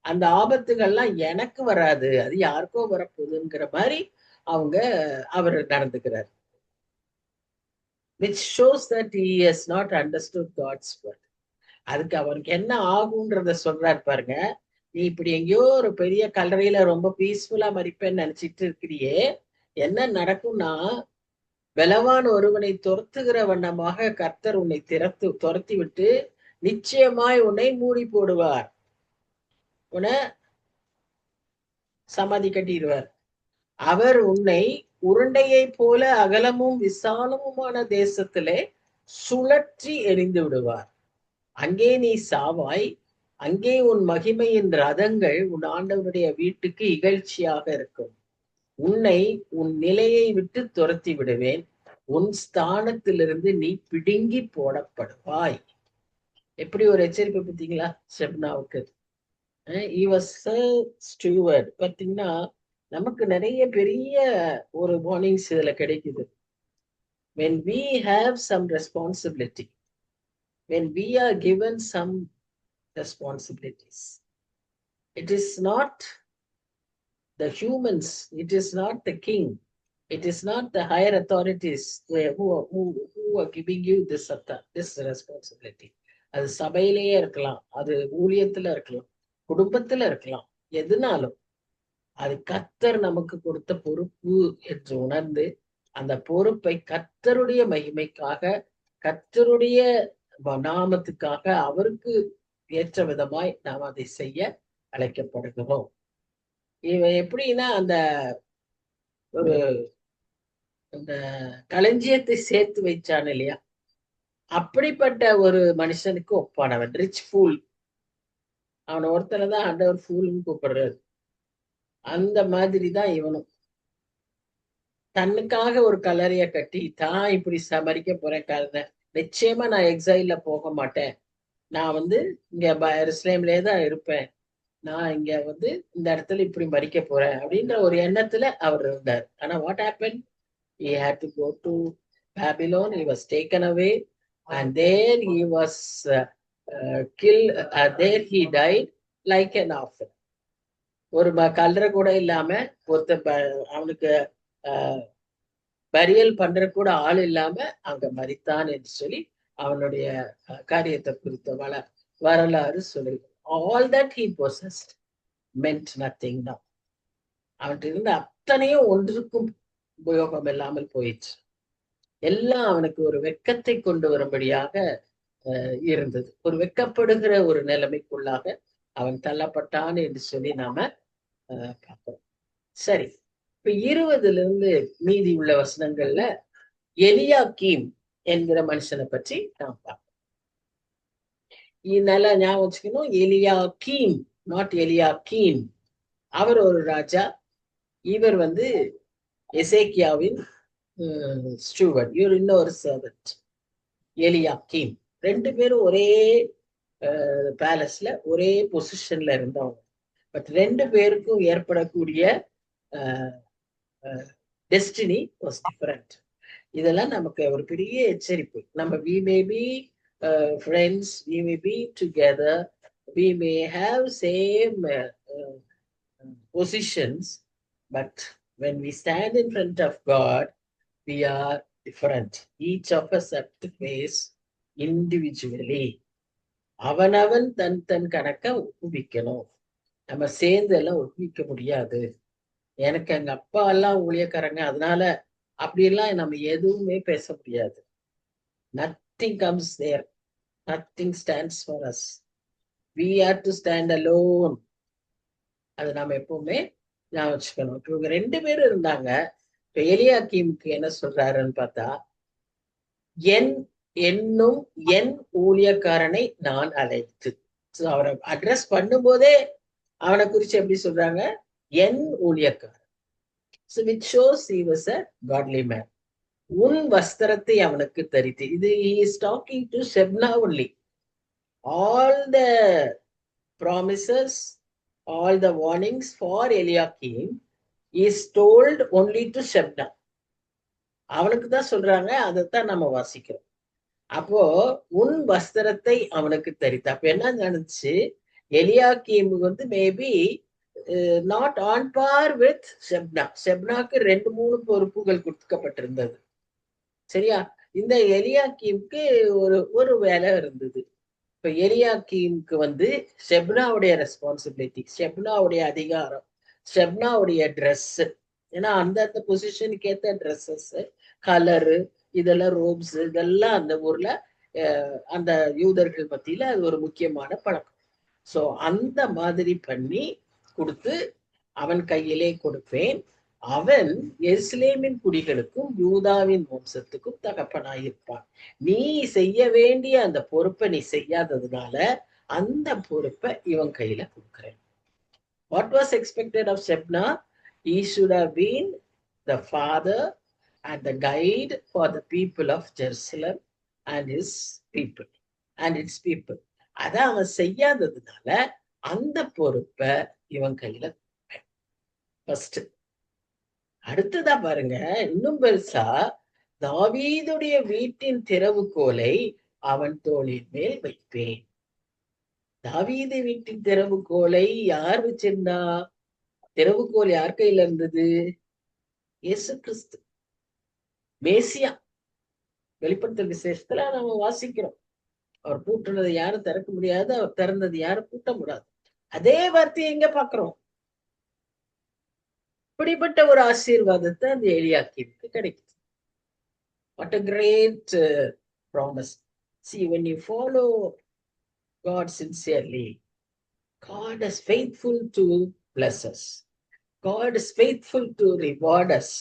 அந்த ஆபத்துகள்லாம் எனக்கு வராது, அது யாருக்கோ வரப்போகுதுங்கிற மாதிரி அவர் நடந்துக்கிறார். which shows that he has not understood God's word. அதுக்கு அவனுக்கு என்ன ஆகுன்றத சொல்றாரு பாருங்க. நீ இப்படி எங்கேயோ ஒரு பெரிய கல்லறையில ரொம்ப பீஸ்ஃபுல்லா மறிப்பேன்னு நினைச்சிட்டு இருக்கிறியே, என்ன நடக்கும்னா, பலவான் ஒருவனை துரத்துகிற வண்ணமாக கர்த்தர் உன்னை துரத்தி விட்டு நிச்சயமாய் உன்னை மூடி போடுவார், உன்னை சமாதி கட்டிடுவார். அவர் உன்னை உருண்டையை போல அகலமும் விசாலமுமான தேசத்திலே சுழற்றி எறிந்து விடுவார். அங்கே நீ சாவாய், அங்கே உன் மகிமையின் ரதங்கள் உன் ஆண்டவருடைய வீட்டுக்கு இகழ்ச்சியாக இருக்கும். உன்னை உன் நிலையை விட்டு துரத்தி விடுவேன், உன் ஸ்தானத்திலிருந்து நீ பிடுங்கி போடப்படுவாய். எப்படி ஒரு எச்சரிப்பு பார்த்தீங்களா ஷெப்னாவுக்கு? he was a steward. பார்த்தீங்கன்னா நமக்கு நிறைய பெரிய ஒரு வார்னிங்ஸ் இதுல கிடைக்குது. when we have some responsibility, when we are given some responsibilities, it is not the humans, it is not the king, it is not the higher authorities who are giving you this responsibility. அது சபையிலேயே இருக்கலாம், அது ஊழியத்துல இருக்கலாம், குடும்பத்துல இருக்கலாம், எதுனாலும் அது கர்த்தர் நமக்கு கொடுத்த பொறுப்பு என்று உணர்ந்து அந்த பொறுப்பை கர்த்தருடைய மகிமைக்காக, கர்த்தருடைய நாமத்துக்காக, அவருக்கு ஏற்ற விதமாய் நாம் அதை செய்ய அழைக்கப்படுகிறோம். இவன் எப்படின்னா, அந்த ஒரு அந்த களஞ்சியத்தை சேர்த்து வைச்சான் இல்லையா, அப்படிப்பட்ட ஒரு மனுஷனுக்கு ஒப்பானவன், ரிச் ஃபூல். அவனை ஒருத்தனை ஆண்டவர் ஃபூல்னு கூப்பிடுறாரு. அந்த மாதிரிதான் இவனும். தன்னுக்காக ஒரு கல்லறைய கட்டி தான் இப்படி மறிக்க போறேன் கதை. நிச்சயமா நான் எக்ஸைல்ல போக மாட்டேன். நான் இங்க எருசலேம்லயே தான் இருப்பேன். நான் இங்க இந்த இடத்துல இப்படி மறிக்க போறேன் அப்படின்ற ஒரு எண்ணத்துல அவர் இருந்தார். ஆனா what happen? He had to go to Babylon. He was taken away, and there he was killed. There he died like an orphan. ஒரு கல்லறை கூட இல்லாம, ஒருத்த அவனுக்கு பரியல் பண்ற கூட ஆள் இல்லாம அங்க மரித்தான் என்று சொல்லி அவனுடைய காரியத்தை குறித்த வரலாறு சொல்லி, all that he possessed meant nothing now. அவன்கிட்ட இருந்த அத்தனையும் ஒன்றுக்கும் உபயோகம் இல்லாமல் போயிடுச்சு. எல்லாம் அவனுக்கு ஒரு வெட்கத்தை கொண்டு வரும்படியாக இருந்தது. ஒரு வெட்கப்படுகிற ஒரு நிலைமைக்குள்ளாக அவன் தள்ளப்பட்டான் என்று சொல்லி நாம பார்க்கிறோம். சரி, இப்ப 20 மீதி உள்ள வசனங்கள்ல எலியாக்கீம் என்கிற மனுஷனை பற்றி நாம் பார்ப்போம். நல்லா ஞாபகம் வச்சுக்கணும், எலியாக்கீம், நாட் எலியாக்கீம். அவர் ஒரு ராஜா. இவர் எசேக்கியாவின் ஸ்டூவர்ட். இவர் இன்னொரு சர்வன்ட் எலியாக்கீம். 2 பேரும் ஒரே பேலஸ்ல ஒரே பொசிஷன்ல இருந்தவங்க. பட் 2 பேருக்கும் ஏற்படக்கூடிய டெஸ்டினி வாஸ் டிஃபரண்ட். இதெல்லாம் நமக்கு ஒரு பெரிய எச்சரிப்பு. நம்ம we may be friends, we may be together, we may have same positions, but when we stand in front of God, we are different. Each of us have to face individually. அவனவன் தன் தன் கணக்க ஒப்புவிக்கணும். நம்ம சேர்ந்து எல்லாம் ஒப்புவிக்க முடியாது. எனக்கு எங்க அப்பா எல்லாம் ஊழியக்காரங்க, அதனால அப்படியெல்லாம் நம்ம எதுவுமே பேச முடியாது. Nothing comes there. Nothing stands for us. We have to stand alone. அது நாம எப்பவுமே ஞாபகம் வச்சுக்கணும். இவங்க 2 பேரும் இருந்தாங்க. இப்ப எலியாக்கீமுக்கு என்ன சொல்றாருன்னு பார்த்தா, என்னும் என் ஊழியக்காரனை நான் அழைத்து. அவரை அட்ரஸ் பண்ணும்போதே அவனை குறிச்சு எப்படி சொல்றாங்க? என் ஊழியக்காரன். So which shows he was a godly man. உன் வஸ்திரத்தை அவனுக்கு தரித்து. இது he is talking to Shebna only. All the promises, all the warnings for Eliakim is told only to Shebna. அவனுக்கு தான் சொல்றாங்க. அதைத்தான் நம்ம வாசிக்கிறோம். அப்போ உன் வஸ்திரத்தை அவனுக்கு தரித்த. அப்ப என்ன நினைச்சு, Eliakim maybe not on par with Shebna. ஷெப்னாக்கு 2-3 பொறுப்புகள் கொடுக்கப்பட்டிருந்தது. சரியா? இந்த எலியாக்கீமுக்கு ஒரு வேலை இருந்தது. இப்ப எலியாக்கீமுக்கு ஷெப்னாவுடைய ரெஸ்பான்சிபிலிட்டி, ஷெப்னாவுடைய அதிகாரம், ஷெப்னாவுடைய ட்ரெஸ். ஏன்னா அந்த பொசிஷனுக்கு ஏத்த ட்ரெஸ்ஸஸ், கலரு, இதெல்லாம் ரோப்ஸ், இதெல்லாம் அந்த ஊர்ல அந்த யூதர்கள் மத்தியில அது ஒரு முக்கியமான பழக்கம். சோ அந்த மாதிரி பண்ணி கொடுத்து அவன் கையிலே கொடுப்பேன். அவன் எருசலேமின் குடிகளுக்கும் யூதாவின் வம்சத்துக்கும் தகப்பனாயிருப்பான். நீ செய்ய வேண்டிய அந்த பொறுப்பை நீ செய்யாததுனால அந்த பொறுப்பை இவன் கையில கொடுக்கிறேன். What was expected of Shebna? He should have been the father and the guide for the people of Jerusalem and his people and its people. அத அவன் செய்யாததுனால அந்த பொறுப்பை இவன் கையில ஃபர்ஸ்ட். அடுத்ததா பாருங்க, இன்னும் பெருசா, தாவீதுடைய வீட்டின் திறவுகோலை அவன் தோளின் மேல் வைப்பேன். தாவீது வீட்டின் திறவுகோலை யார் வச்சிருந்தா? திறவுகோல் யார் கையில இருந்தது? இயேசு கிறிஸ்து, மேசியா. வெளிப்படுத்தல் விசேஷத்துல நம்ம வாசிக்கிறோம், அவர் பூட்டுனதை யாரும் திறக்க முடியாது, அவர் திறந்தது யாரும் பூட்ட முடியாது. அதே வார்த்தையை எங்க பாக்குறோம். இப்படிப்பட்ட ஒரு ஆசீர்வாதத்தை அந்த எலியாக்கீமுக்கு கிடைக்குது. What a great promise. See, when you follow God sincerely, God is faithful to bless us. God is faithful to reward us.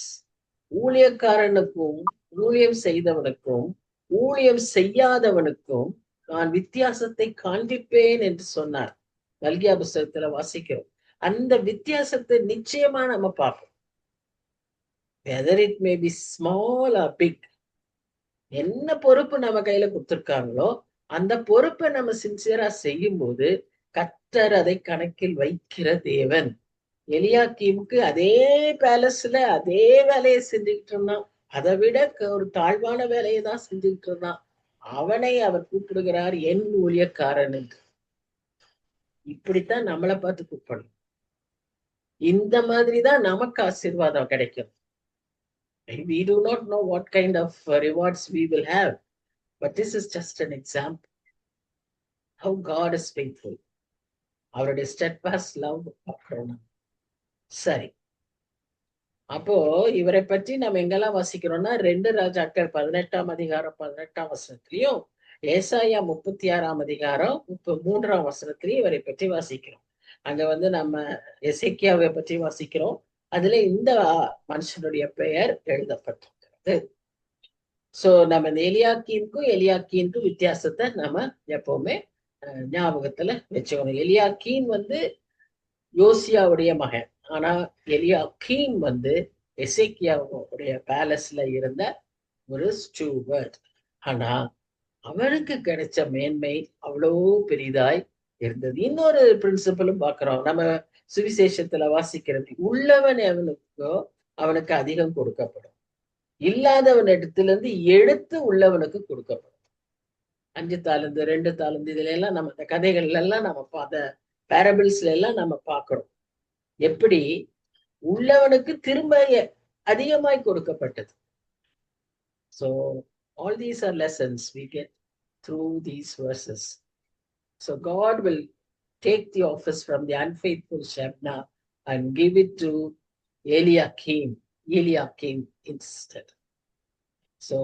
ஊழியக்காரனுக்கும் ஊழியம் செய்தவனுக்கும் ஊழியம் செய்யாதவனுக்கும் நான் வித்தியாசத்தை காண்பிப்பேன் என்று சொன்னார். மல்கியா புஸ்தகத்துல வாசிக்கிறோம். அந்த வித்தியாசத்தை நிச்சயமா நம்ம பார்ப்போம். Whether it may be small or big, என்ன பொறுப்பு நம்ம கையில கொடுத்திருக்காங்களோ அந்த பொறுப்பை நம்ம சின்சியரா செய்யும் போது கர்த்தர் அதை கணக்கில் வைக்கிற தேவன். எலியாக்கீமுக்கு அதே பேலஸ்ல அதே வேலையை செஞ்சுக்கிட்டு இருந்தான். அதை விட ஒரு தாழ்வான வேலையை தான் செஞ்சுக்கிட்டு இருந்தான். அவனை அவர் கூப்பிடுகிறார் என் ஊழியக்காரன் என்று. இப்படித்தான் நம்மளை பார்த்து கூப்பிடணும். இந்த மாதிரிதான் நமக்கு ஆசீர்வாதம் கிடைக்கும். We do not know what kind of rewards we will have, but this is just an example how God is faithful. அவருடைய steadfast love பார்க்கிறோம். சரி, அப்போ இவரை பற்றி நம்ம எங்கெல்லாம் வாசிக்கிறோம்னா 2 ராஜாக்கள் 18ஆம் அதிகாரம் 18ஆம் வசனத்திலையும், ஏசாயா 36ஆம் அதிகாரம் 3ஆம் வசனத்திலையும் இவரை பற்றி வாசிக்கிறோம். அங்க வந்து நம்ம எசேக்கியாவை பற்றி வாசிக்கிறோம். அதுல இந்த மனுஷனுடைய பெயர் எழுதப்பட்டிருக்கிறது. சோ நம்ம எலியாக்கீனுக்கும் வித்தியாசத்தை நம்ம எப்பவுமே ஞாபகத்துல வச்சுக்கணும். எலியாக்கீன் வந்து யோசியாவுடைய மகன். ஆனா எலியாக்கீம் வந்து எசேக்கியாவுடைய பேலஸ்ல இருந்த ஒரு ஸ்டூவர்ட். ஆனா அவனுக்கு கிடைச்ச மேன்மை அவ்வளோ பெரிதாய் இருந்தது. இன்னொரு பிரின்சிபலும் பார்க்கிறோம் நம்ம சுவிசேஷத்துல வாசிக்கிறது. உள்ளவன் எவனுக்கோ அவனுக்கு அதிகம் கொடுக்கப்படும், இல்லாதவன் இடத்துல இருந்து எடுத்து உள்ளவனுக்கு கொடுக்கப்படும். 5 தாலந்து 2 தாலந்து இதுல எல்லாம் நம்ம இந்த கதைகள்ல எல்லாம் நம்ம அந்த பேரபிள்ஸ்ல எல்லாம் நம்ம பார்க்கிறோம். எப்படி உள்ளவனுக்கு திரும்ப அதிகமாய் கொடுக்கப்பட்டது. So all these are lessons we get through these verses. So God will take the office from the unfaithful Shebna and give it to Eliakim instead. So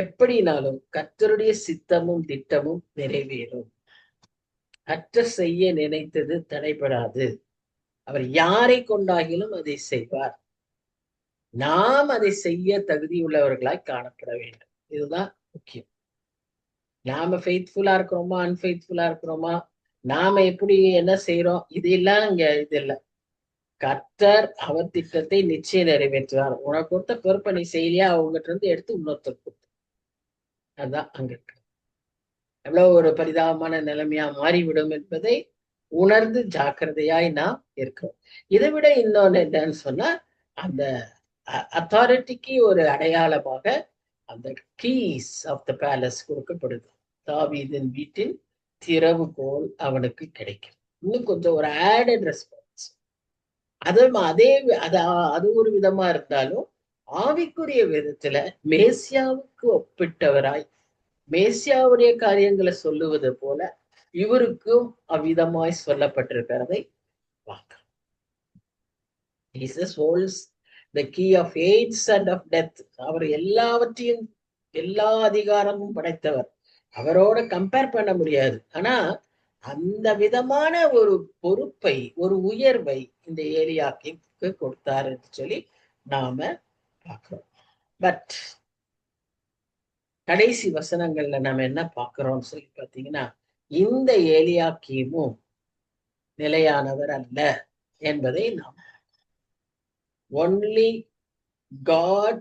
எப்படினாலும் கர்த்தருடைய சித்தமும் திட்டமும் நிறைவேறும். கர்த்த செய்ய நினைத்தது தடைபடாது. அவர் யாரை கொண்டாகிலும் அதை செய்வார். நாம் அதை செய்ய தகுதியுள்ளவர்களாய் காணப்பட வேண்டும். இதுதான் முக்கியம். நாம ஃபெய்த்ஃபுல்லா இருக்கிறோமா, அன்ஃபெய்த்ஃபுல்லா இருக்கிறோமா, நாம எப்படி என்ன செய்யறோம், இது எல்லாம் இங்க இது இல்லை. கர்த்தர் அவர் திட்டத்தை நிச்சயம் நிறைவேற்றுவார். உனக்கு கொடுத்த பொறுப்பை நீ செய்யலையா, அவங்ககிட்ட இருந்து எடுத்து இன்னொருத்தர் கொடுத்து. அதுதான் அங்க இருக்கு. எவ்வளவு ஒரு பரிதாபமான நிலைமையா மாறிவிடும் என்பதை உணர்ந்து ஜாக்கிரதையாய் நாம் இருக்கிறோம். இதை விட இன்னொன்னு என்னன்னு சொன்னா, அந்த அத்தாரிட்டிக்கு ஒரு அடையாளமாக அந்த கீஸ் ஆஃப் த பேலஸ் கொடுக்கப்படுது. தாவீதின் வீட்டின் திறவுகோல் அவனுக்கு கிடைக்கும். இன்னும் கொஞ்சம் ஒரு ஆடட் ரெஸ்பான்ஸ். அது ஒரு விதமா இருந்தாலும் ஆவிக்குரிய விதத்துல மேசியாவுக்கு ஒப்பிட்டவராய் மேசியாவுடைய காரியங்களை சொல்லுவது போல இவருக்கும் அவ்விதமாய் சொல்லப்பட்டிருக்கிறதை பார்க்கலாம். Jesus holds the key of AIDS and of death. அவர் எல்லாவற்றையும் எல்லா அதிகாரமும் படைத்தவர். அவரோட கம்பேர் பண்ண முடியாது. ஆனா அந்த விதமான ஒரு பொறுப்பை, ஒரு உயர்வை இந்த ஏலியாக்கீமுக்கு கொடுத்தார் என்று சொல்லி நாம பார்க்கிறோம். பட் கடைசி வசனங்கள்ல நம்ம என்ன பார்க்கிறோம்னு சொல்லி பார்த்தீங்கன்னா, இந்த ஏலியாக்கீமும் நிலையானவர் அல்ல என்பதை நாம், only God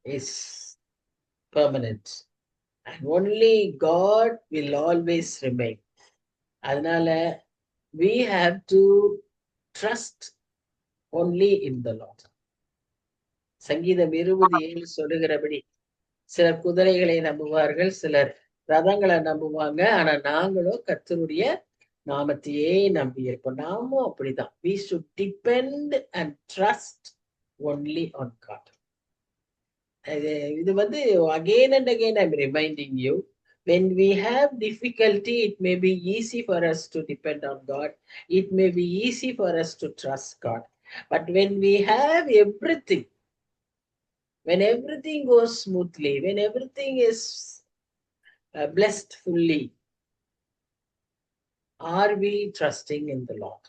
is permanent and only God will always remain. அதனால we have to trust only in the Lord. சங்கீதம் 27 சொல்லுகிறபடி, சிலர் குதிரைகளை நம்புவார்கள், சிலர் ரதங்களை நம்புவாங்க, ஆனா நாங்களோ கர்த்தருடைய நாமத்தையே நம்பி இருப்போம். நாமும் அப்படிதான். We should depend and trust only on God. இது வந்து again and again I'm reminding you, when we have difficulty, it may be easy for us to depend on God. It may be easy for us to trust God. But when we have everything, when everything goes smoothly, when everything is blessed fully, are we trusting in the Lord?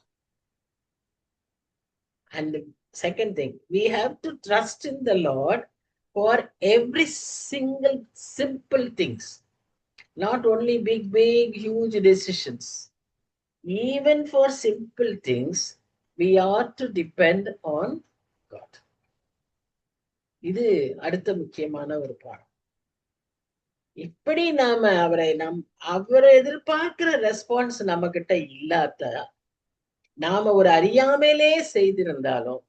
And the second thing, we have to trust in the Lord for every single simple things, not only big huge decisions. Even for simple things we are to depend on God. இது அடுத்த முக்கியமான ஒரு பாடம். இப்படி நாம அவரை எதிர்பார்க்கிற response நம்ம கிட்ட இல்லாத, நாம ஒரு அறியாமலே செய்திருந்தாலும்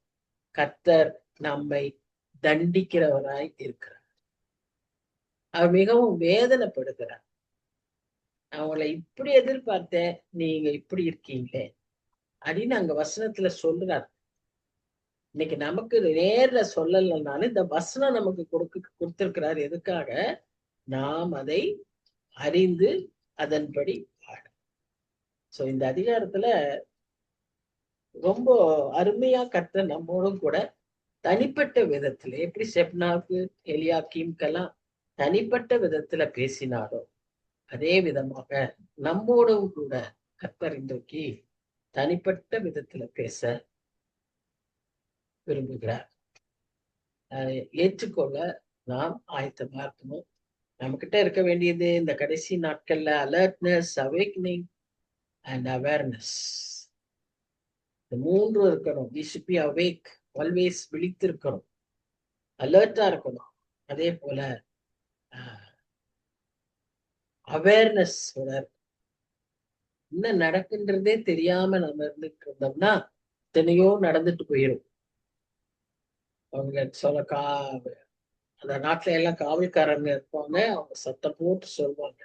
கர்த்தர் நம்மை தண்டிக்கிறவராய் இருக்கிறார். அவர் மிகவும் வேதனைப்படுகிறார். அவங்கள இப்படி எதிர்பார்த்தேன், நீங்க இப்படி இருக்கீங்களே அப்படின்னு அங்க வசனத்துல சொல்றார். இன்னைக்கு நமக்கு நேர்ல சொல்லலைனாலும் இந்த வசனம் நமக்கு கொடுத்திருக்கிறார். எதுக்காக? நாம் அதை அறிந்து அதன்படி வாழும். சோ இந்த அதிகாரத்துல ரொம்ப அருமையா கர்த்தர் நம்மோடும் கூட தனிப்பட்ட விதத்துல, எப்படி செப்னாவுக்கு எலியாக்கீம்கெல்லாம் தனிப்பட்ட விதத்துல பேசினாரோ அதே விதமாக நம்மோடும் கூட கர்த்தர் இன்றைக்கு தனிப்பட்ட விதத்துல பேச விரும்புகிறார். ஏற்றுக்கொள்ள நாம் ஆயத்தமா இருக்கணும். நம்ம கிட்ட இருக்க வேண்டியது இந்த கடைசி நாட்கள்ல அலர்ட்னஸ், அவேக்னிங் அண்ட் அவேர்னஸ். இந்த மூன்று இருக்கணும். we should be awake, always விழித்திருக்கணும், அலர்ட்டா இருக்கணும். அதே போல அவேர்னஸ், என்ன நடக்குன்றதே தெரியாம நம்ம இருந்துட்டு இருந்தோம்னா எத்தனையோ நடந்துட்டு போயிடும். அவங்க சொல்ல அந்த நாட்டுல எல்லாம் காவல்காரங்க இருப்பாங்க, அவங்க சத்தம் போட்டு சொல்லுவாங்க.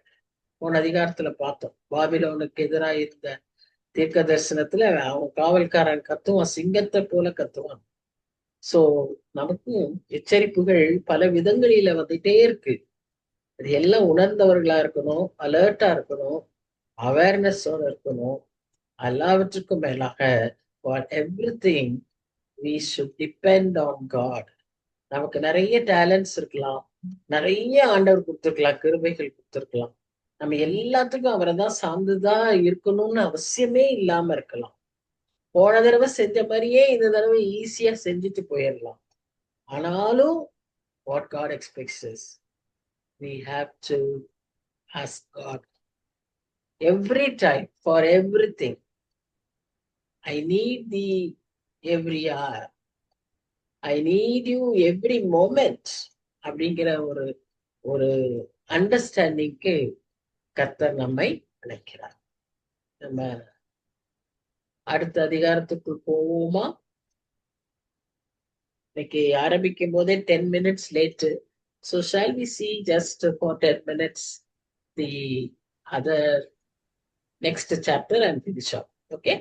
போன அதிகாரத்துல பார்த்தோம், பாபிலோனுக்கு எதிராக இருந்த தீர்க்க தரிசனத்துல அவன் காவல்காரன் கத்துவான், சிங்கத்தை போல கத்துவான். சோ நமக்கும் எச்சரிப்புகள் பல விதங்களில வந்துட்டே இருக்கு. அது எல்லாம் உணர்ந்தவர்களா இருக்கணும், அலர்ட்டா இருக்கணும், அவேர்னஸோட இருக்கணும். எல்லாவற்றுக்கும் மேலாக for everything we should depend on God. நமக்கு நிறைய டேலண்ட்ஸ் இருக்கலாம், நிறைய ஆண்டவர் கொடுத்துருக்கலாம், கிருபைகள் கொடுத்துருக்கலாம். நம்ம எல்லாத்துக்கும் அவரை தான் சார்ந்துதான் இருக்கணும்னு அவசியமே இல்லாம இருக்கலாம். போன தடவை செஞ்ச மாதிரியே இந்த தடவை ஈஸியா செஞ்சுட்டு போயிடலாம். ஆனாலும் what God expects us, we have to ask God every time for everything. I need thee every hour, I need you every moment அப்படிங்கிற ஒரு அண்டர்ஸ்டாண்டிங்க்கு கர்த்தர் நம்மை அழைக்கிறார். நம்ம அடுத்த அதிகாரத்துக்குள் போவோமா? இன்னைக்கு ஆரம்பிக்கும் போதே 10 minutes late. So shall we see just for 10 minutes the other next chapter and finish up? Okay?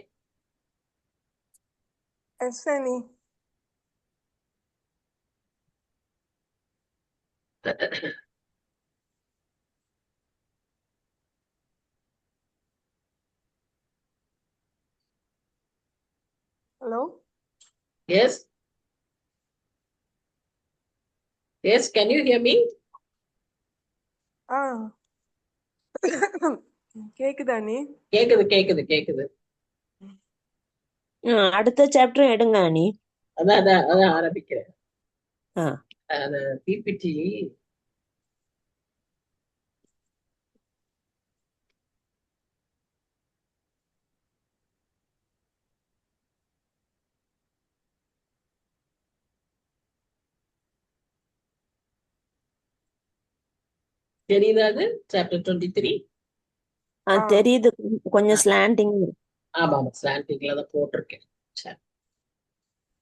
Yes, Annie. Hello?
Yes? Yes, can you hear me?
கேக்குதா நீ?
கேக்குது.
அடுத்த சாப்டர் எடுங்க அனி.
அதான் ஆரம்பிக்கிறேன்.
ஆ.
அந்த பிபிடி தெரியுதா? அது சாப்டர் 23.
தெரியுது, கொஞ்சம் ஸ்லாண்டிங்.
ஆமா, ஸ்லாண்டிங்ல தான் போட்டிருக்கேன்.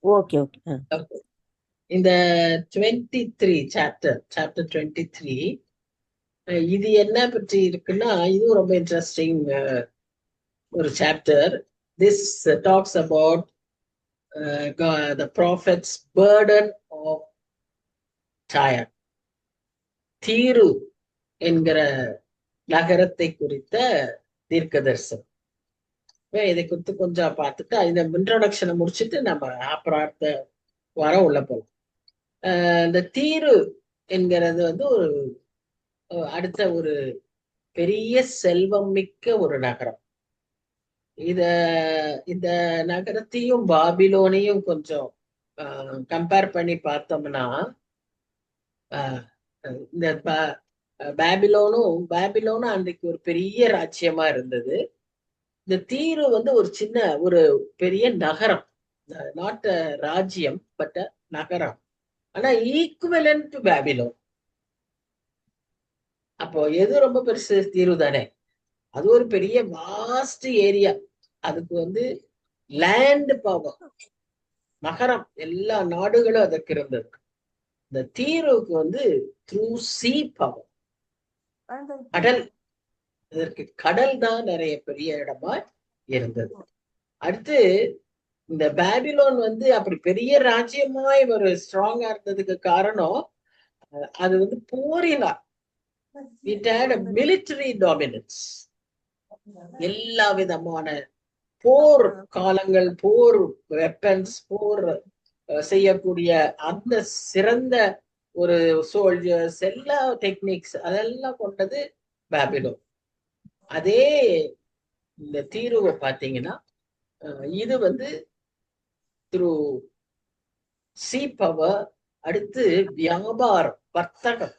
Okay okay.
இந்த 23 சாப்டர் 23 இது என்ன பற்றி இருக்குன்னா, இதுவும் ரொம்ப இன்ட்ரெஸ்டிங் ஒரு chapter. This talks about the prophet's burden of Tyre. தீரு என்கிற நகரத்தை குறித்த தீர்க்க தரிசனம். இதை குறித்து கொஞ்சம் பார்த்துட்டு இந்த இன்ட்ரோடக்ஷனை முடிச்சுட்டு நம்ம அப்புறம் அடுத்த வாரம் உள்ள போகலாம். இந்த தீரு என்கிறது வந்து அடுத்த ஒரு பெரிய செல்வம் மிக்க ஒரு நகரம். இந்த நகரத்தையும் பாபிலோனையும் கொஞ்சம் கம்பேர் பண்ணி பார்த்தோம்னா, ஆஹ் இந்த பேபிலோனும் அன்றைக்கு ஒரு பெரிய ராஜ்யமா இருந்தது. இந்த தீரு வந்து ஒரு சின்ன ஒரு பெரிய நகரம், நாட் ராஜ்யம் பட் நகரம். ஆனா ஈக்குவலன்ட் டு பேபிலோன். அப்போ எது ரொம்ப பெருசு? தீரு தானே. அது ஒரு பெரிய வாஸ்ட் ஏரியா. அதுக்கு வந்து லேண்ட் பவர், நகரம், எல்லா நாடுகளும் அதற்கு இருந்தது. இந்த தீருவுக்கு வந்து த்ரூ சீ பவர், கடல். இதற்கு கடல் தான் நிறைய பெரிய இடமா இருந்தது. அடுத்து இந்த பேபிலோன் வந்து அப்படி பெரிய ராஜ்யமாய் ஒரு ஸ்ட்ராங்கா இருந்ததுக்கு காரணம், அது வந்து போரினா, இட் ஹேட் மிலிட்டரி டாமினன்ஸ். எல்லா விதமான போர் காலங்கள், போர் வெப்பன்ஸ், போர் செய்யக்கூடிய அந்த சிறந்த ஒரு சோல்ஜர்ஸ், எல்லா டெக்னிக்ஸ் அதெல்லாம் கொண்டது பேபிலோன். அதே இந்த தீருவை பார்த்தீங்கன்னா, இது வந்து த்ரூ சீ பவர், அடுத்து வியாபாரம், வர்த்தகம்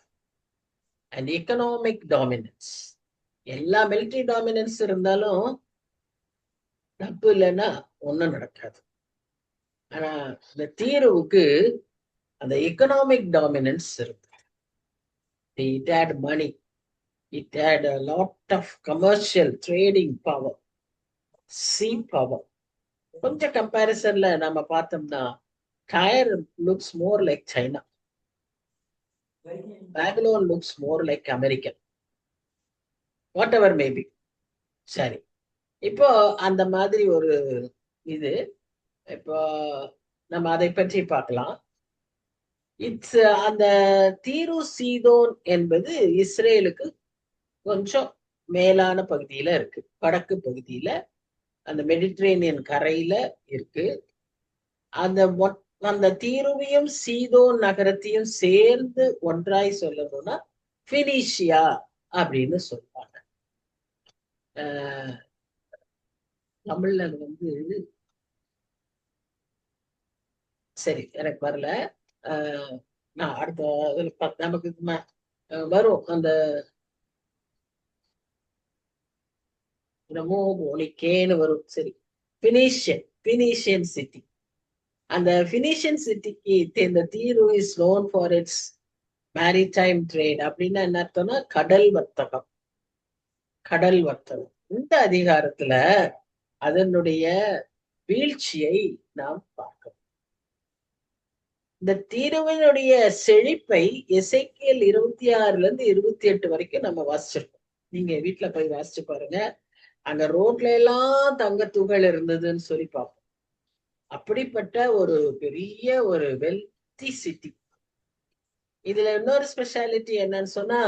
அண்ட் எக்கனாமிக் டாமினன்ஸ். எல்லா மிலிட்டரி டாமினன்ஸ் இருந்தாலும் தப்பு இல்லைன்னா ஒன்றும் நடக்காது. ஆனா இந்த தீருவுக்கு அந்த எக்கனாமிக் டாமினன்ஸ் இருக்கு. It had money, it had a lot of commercial trading power, sea power. கொஞ்சம் கம்பேரிசன்ல நம்ம பார்த்தோம்னா Tyre looks more like China, Babylon looks more like American, whatever may be. சரி, இப்போ அந்த மாதிரி ஒரு இது, இப்போ நம்ம அதை பற்றி பார்க்கலாம். இட்ஸ் அந்த தீரு சீதோன் என்பது இஸ்ரேலுக்கு கொஞ்சம் மேலான பகுதியில இருக்கு, வடக்கு பகுதியில, அந்த மெடிட்ரேனியன் கரையில இருக்கு. அந்த தீருவையும் சீதோன் நகரத்தையும் சேர்ந்து ஒன்றாய் சொல்லணும்னா பினிஷியா அப்படின்னு சொல்லுவாங்க. தமிழ்ல வந்து சரி எனக்கு வரல. நான் அடுத்த நமக்கு வரும் அந்த மோனிக்கேன்னு வரும். சரி, பினிஷியன் சிட்டி. அந்த பினிஷியன் சிட்டிக்கு இந்த தீரு is known for it's maritime trade. அப்படின்னா என்ன அர்த்தம்னா கடல் வர்த்தகம். இந்த அதிகாரத்துல அதனுடைய வீழ்ச்சியை நாம் பார்க்கிறோம். இந்த தீருவினுடைய செழிப்பை எசேக்கியேல் 26 வரைக்கும் நம்ம வாசிச்சிருக்கோம். நீங்க வீட்டுல போய் வாசிச்சு பாருங்க. அங்க ரோட்ல எல்லாம் தங்க துகள் இருந்ததுன்னு சொல்லி பார்ப்போம். அப்படிப்பட்ட ஒரு பெரிய ஒரு வெல்தி சிட்டி. இதுல இன்னொரு ஸ்பெஷாலிட்டி என்னன்னு சொன்னா,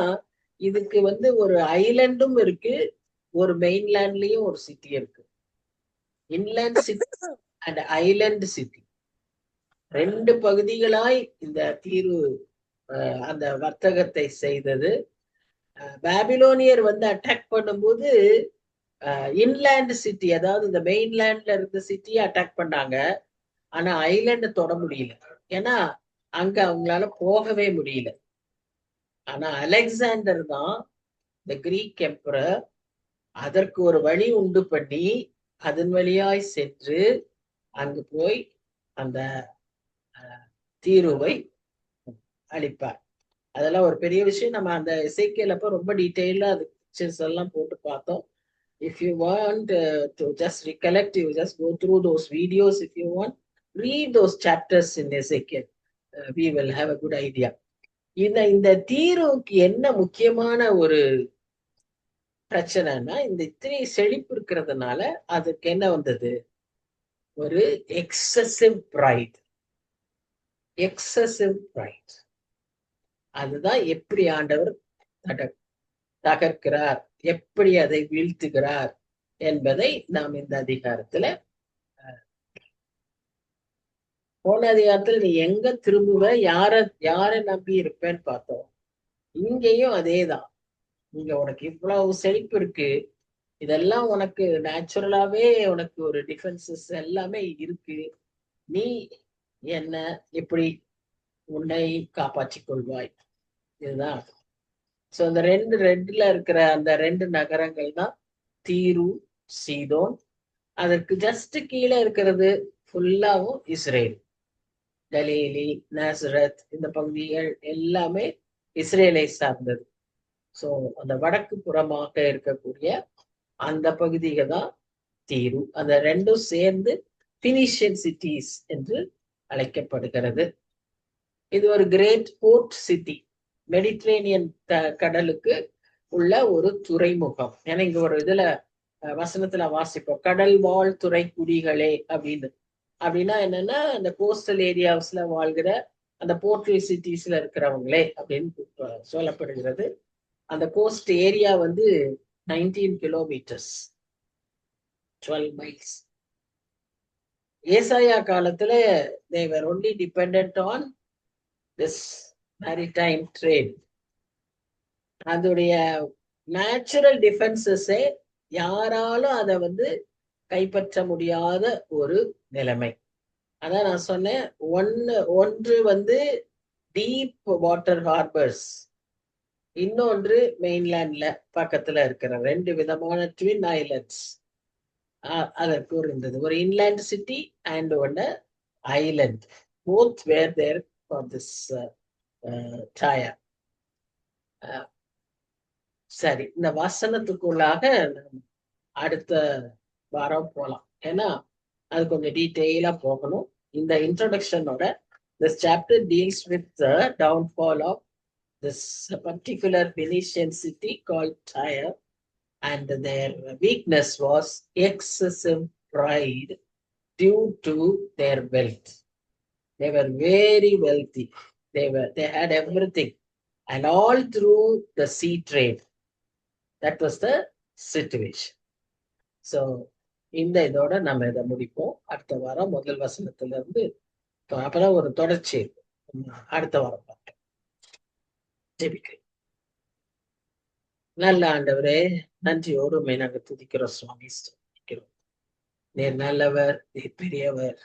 இதுக்கு வந்து ஒரு ஐலண்டும் இருக்கு, ஒரு மெயின்லேண்ட்லயும் ஒரு சிட்டி இருக்கு. Inland city and Island city, ரெண்டு பகுதிகளாய் இந்த தீரு அந்த வர்த்தகத்தை செய்தது. பாபிலோனியர் வந்து அட்டாக் பண்ணும்போது இன்லேண்ட் சிட்டி, அதாவது இந்த மெயின்லேண்ட்ல இருந்த சிட்டியை அட்டாக் பண்ணாங்க. ஆனா ஐலண்ட் தொட முடியல, ஏன்னா அங்க அவங்களால போகவே முடியல. ஆனா அலெக்சாண்டர் தான், இந்த கிரீக் எம்பரர், அதற்கு ஒரு வழி உண்டு பண்ணி அதன் வழியாய் சென்று அங்கு போய் அந்த தீருவை அளிப்பார். அதெல்லாம் ஒரு பெரிய விஷயம். நம்ம அந்த எசேக்கியேல் அப்ப ரொம்ப டீட்டெயிலா அது பிக்சர்ஸ் எல்லாம் போட்டு பார்த்தோம். If you want to just recollect, you just go through those videos. If you want, read those chapters in Ezekiel. We will have a good idea. இந்த தீருவுக்கு என்ன முக்கியமான ஒரு பிரச்சனைனா, இந்த இத்தனை செழிப்பு இருக்கிறதுனால அதுக்கு என்ன வந்தது? ஒரு எக்ஸசிவ் பிரைட். அதுதான் எப்படி ஆண்டவர் தகர்க்கிறார், எப்படி அதை வீழ்த்துகிறார் என்பதை நாம் இந்த அதிகாரத்துல, போன அதிகாரத்துல நீ எங்க திரும்புவ, யாரை நம்பி இருப்பேன்னு பார்த்தோம். இங்கேயும் அதேதான். இங்க உனக்கு இவ்வளவு செழிப்பு இருக்கு, இதெல்லாம் உனக்கு நேச்சுரலாவே உனக்கு ஒரு டிஃபென்சஸ் எல்லாமே இருக்கு. நீ என்ன எப்படி உன்னை காப்பாற்றிக் கொள்வாய் இதுதான். ஸோ அந்த ரெட்ல இருக்கிற அந்த 2 நகரங்கள் தான் தீரு, சீதோன். அதற்கு ஜஸ்ட் கீழே இருக்கிறது ஃபுல்லாவும் இஸ்ரேல். கலீலி, நாசரத் இந்த பகுதிகள் எல்லாமே இஸ்ரேலை சார்ந்தது. ஸோ அந்த வடக்கு புறமாக இருக்கக்கூடிய அந்த பகுதிகள் தான் தீரு. அந்த 2ம் சேர்ந்து பினிஷியன் சிட்டிஸ் என்று அழைக்கப்படுகிறது. இது ஒரு கிரேட் போர்ட் சிட்டி, மெடிட்ரேனியன் கடலுக்கு உள்ள ஒரு துறைமுகம். ஏன்னா இங்க ஒரு இதுல வசனத்துல வாசிப்போம், கடல் வாழ் துறை குடிகளே அப்படின்னு. அப்படின்னா என்னன்னா, அந்த கோஸ்டல் ஏரியாஸ்ல வாழ்கிற அந்த போர்ட்ரி சிட்டிஸ்ல இருக்கிறவங்களே அப்படின்னு சொல்லப்படுகிறது. அந்த கோஸ்ட் ஏரியா வந்து 19 கிலோமீட்டர்ஸ், 12 மைல்ஸ். ஏசாயா காலத்துல they were only dependent on this maritime trade. அதோடைய நேச்சுரல் டிஃபென்சஸே யாராலும் அதை வந்து கைப்பற்ற முடியாத ஒரு நிலைமை. அதான் நான் சொன்னேன், ஒன்று வந்து டீப் வாட்டர் ஹார்பர்ஸ், இன்னொன்று மெயின்லேண்ட்ல பக்கத்துல இருக்கிற 2 விதமான ட்வின் ஐலண்ட்ஸ். அதற்கு ஒரு இருந்தது, ஒரு இன்லேண்ட் சிட்டி அண்ட் ஒன்னு island. Both were there for this Tyre. சரி, இந்த வசனத்துக்குள்ளாக அடுத்த வாரம் போலாம். ஏன்னா அது கொஞ்சம் டீட்டெயிலா போகணும். இந்த இன்ட்ரோடக்ஷனோட this chapter deals with the downfall of this particular Phoenician city called Tyre, and their weakness was excessive pride due to their wealth. They were very wealthy. They had everything, and all through the sea trade. That was the situation. So இந்த இதோட நம்ம இதை முடிப்போம். அடுத்த வாரம் முதல் வசனத்துல இருந்து அப்பதான் ஒரு தொடர்ச்சி இருக்கும். அடுத்த வாரம் பார்ப்போம். ஜெபிக்கிறேன். நல்ல ஆண்டவரே, நன்றியோடு உம்மை நாங்கள் துதிக்கிறோம் சுவாமி, ஸ்தோத்திரிக்கிறோம். நீர் நல்லவர், நீர் பெரியவர்,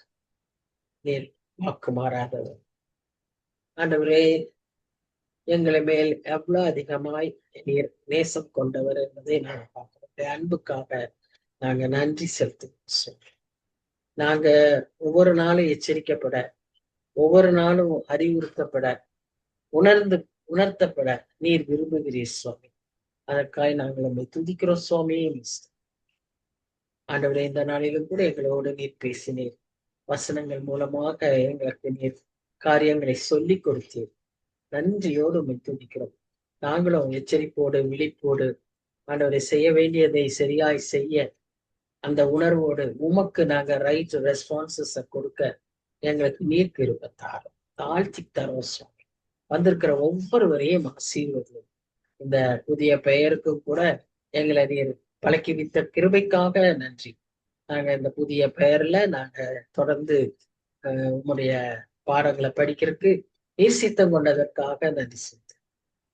நீர் வாக்கு மாறாதவர். ஆண்டவரே, எங்களை மேல் எவ்வளவு அதிகமாய் நீர் நேசம் கொண்டவர் என்பதை நாங்கள் பார்க்கிறோம். அன்புக்காக நாங்க நன்றி செலுத்துகிறோம். நாங்க ஒவ்வொரு நாளும் எச்சரிக்கப்பட, ஒவ்வொரு நாளும் அறிவுறுத்தப்பட, உணர்த்தப்பட நீர் விரும்புகிறீர் சுவாமி. அதற்காக நாங்கள் நம்மை துதிக்கிறோம் சுவாமி. ஆண்டவரே, இந்த நாளிலும் கூட எங்களோடு நீர் பேசினீர். வசனங்கள் மூலமாக எங்களுக்கு நீர் காரியங்களை சொல்லி கொடுத்தீர். நன்றியோடு உம்மை துதிக்கிறோம். நாங்களும் எச்சரிப்போடு விழிப்போடு ஆண்டவரை செய்ய வேண்டியதை சரியாய் செய்ய அந்த உணர்வோடு உமக்கு நாங்க ரைட் ரெஸ்பான்சஸ் கொடுக்க எங்களுக்கு நீர் கிருபை தாரும், தாழ்த்தி தரோம் சுவாமி. வந்திருக்கிற ஒவ்வொருவரையும் ஆசீர்வதியும். இந்த புதிய பெயருக்கும் கூட எங்களை நீர் பழக்கி வைத்த கிருபைக்காக நன்றி. நாங்க இந்த புதிய பெயர்ல நாங்க தொடர்ந்து உம்முடைய பாடங்களை படிக்கிறதுக்கு நீர் சித்தம் கொண்டதற்காக நன்றி செய்து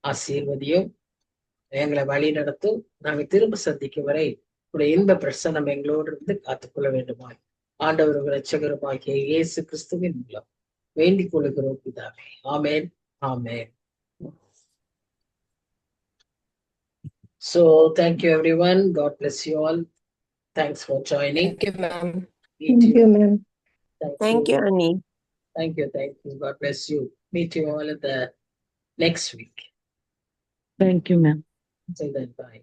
ஆசீர்வதியும். எங்களை வழி நடத்தும். நாங்க திரும்ப சந்திக்கும் வரை உடைய இன்ப பிரசன்னம் எங்களோடு இருந்து காத்துக்கொள்ள வேண்டுமாய் ஆண்டவரும் இரட்சகருமாகிய இயேசு கிறிஸ்துவின் மூலம் வேண்டிக் கொள்கிறோம் பிதாவே. ஆமென், ஆமென். So thank you everyone. God bless you all. Thanks for joining.
Thank you, ma'am.
Thank you, ma'am.
Thank you, Annie.
Thank you. God bless you. Meet you all at the next week.
Thank you, ma'am.
Till then, bye.